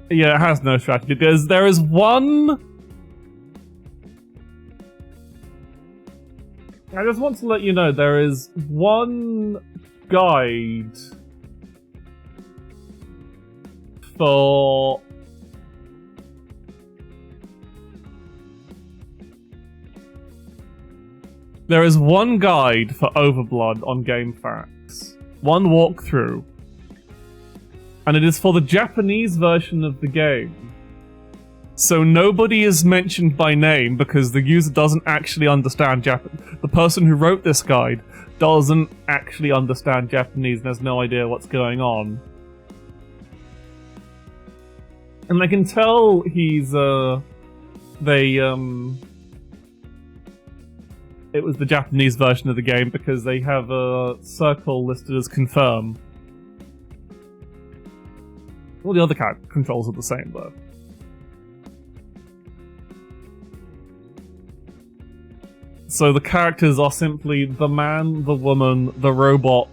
Yeah, it has no strategy. There is one... I just want to let you know, there is one guide for... There is one guide for OverBlood on GameFAQs. One walkthrough. And it is for the Japanese version of the game. So nobody is mentioned by name because the user doesn't actually understand Japanese. The person who wrote this guide doesn't actually understand Japanese and has no idea what's going on. And I can tell he's, it was the Japanese version of the game because they have a circle listed as confirm. All the other controls are the same, though. So the characters are simply the man, the woman, the robot,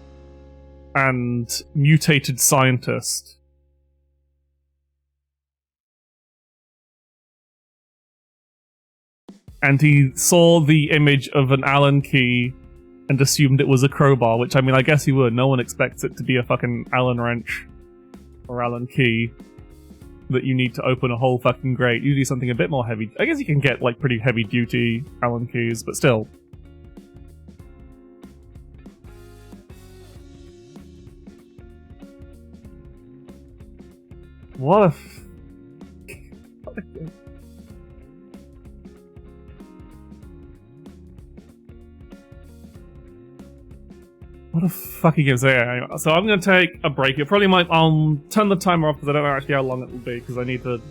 and mutated scientist. And he saw the image of an Allen key and assumed it was a crowbar, which, I mean, I guess he would. No one expects it to be a fucking Allen wrench. Or Allen key that you need to open a whole fucking grate. Usually something a bit more heavy. I guess you can get like pretty heavy duty Allen keys, but still. What a What a fucking game. So yeah, anyway, so I'm gonna take a break. I'll turn the timer off because I don't know actually how long it will be because I need to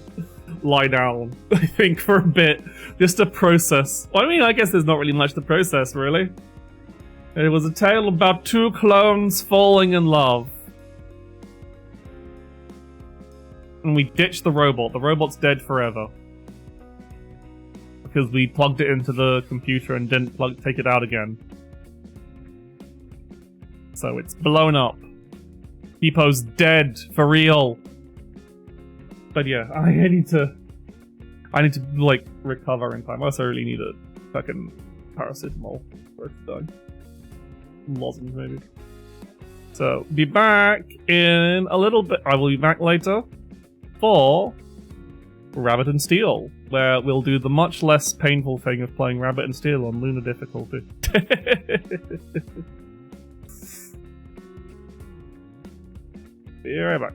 lie down, I think, for a bit just to process. Well, I mean, I guess there's not really much to process, really. It was a tale about 2 clones falling in love. And we ditched the robot. The robot's dead forever. Because we plugged it into the computer and didn't take it out again. So it's blown up. Hippo's dead for real. But yeah, I need to like recover in time. I also really need a fucking paracetamol for it to die. Lozenge maybe. So be back in a little bit. I will be back later for Rabbit and Steel. where we'll do the much less painful thing of playing Rabbit and Steel on Lunar difficulty. Be right back.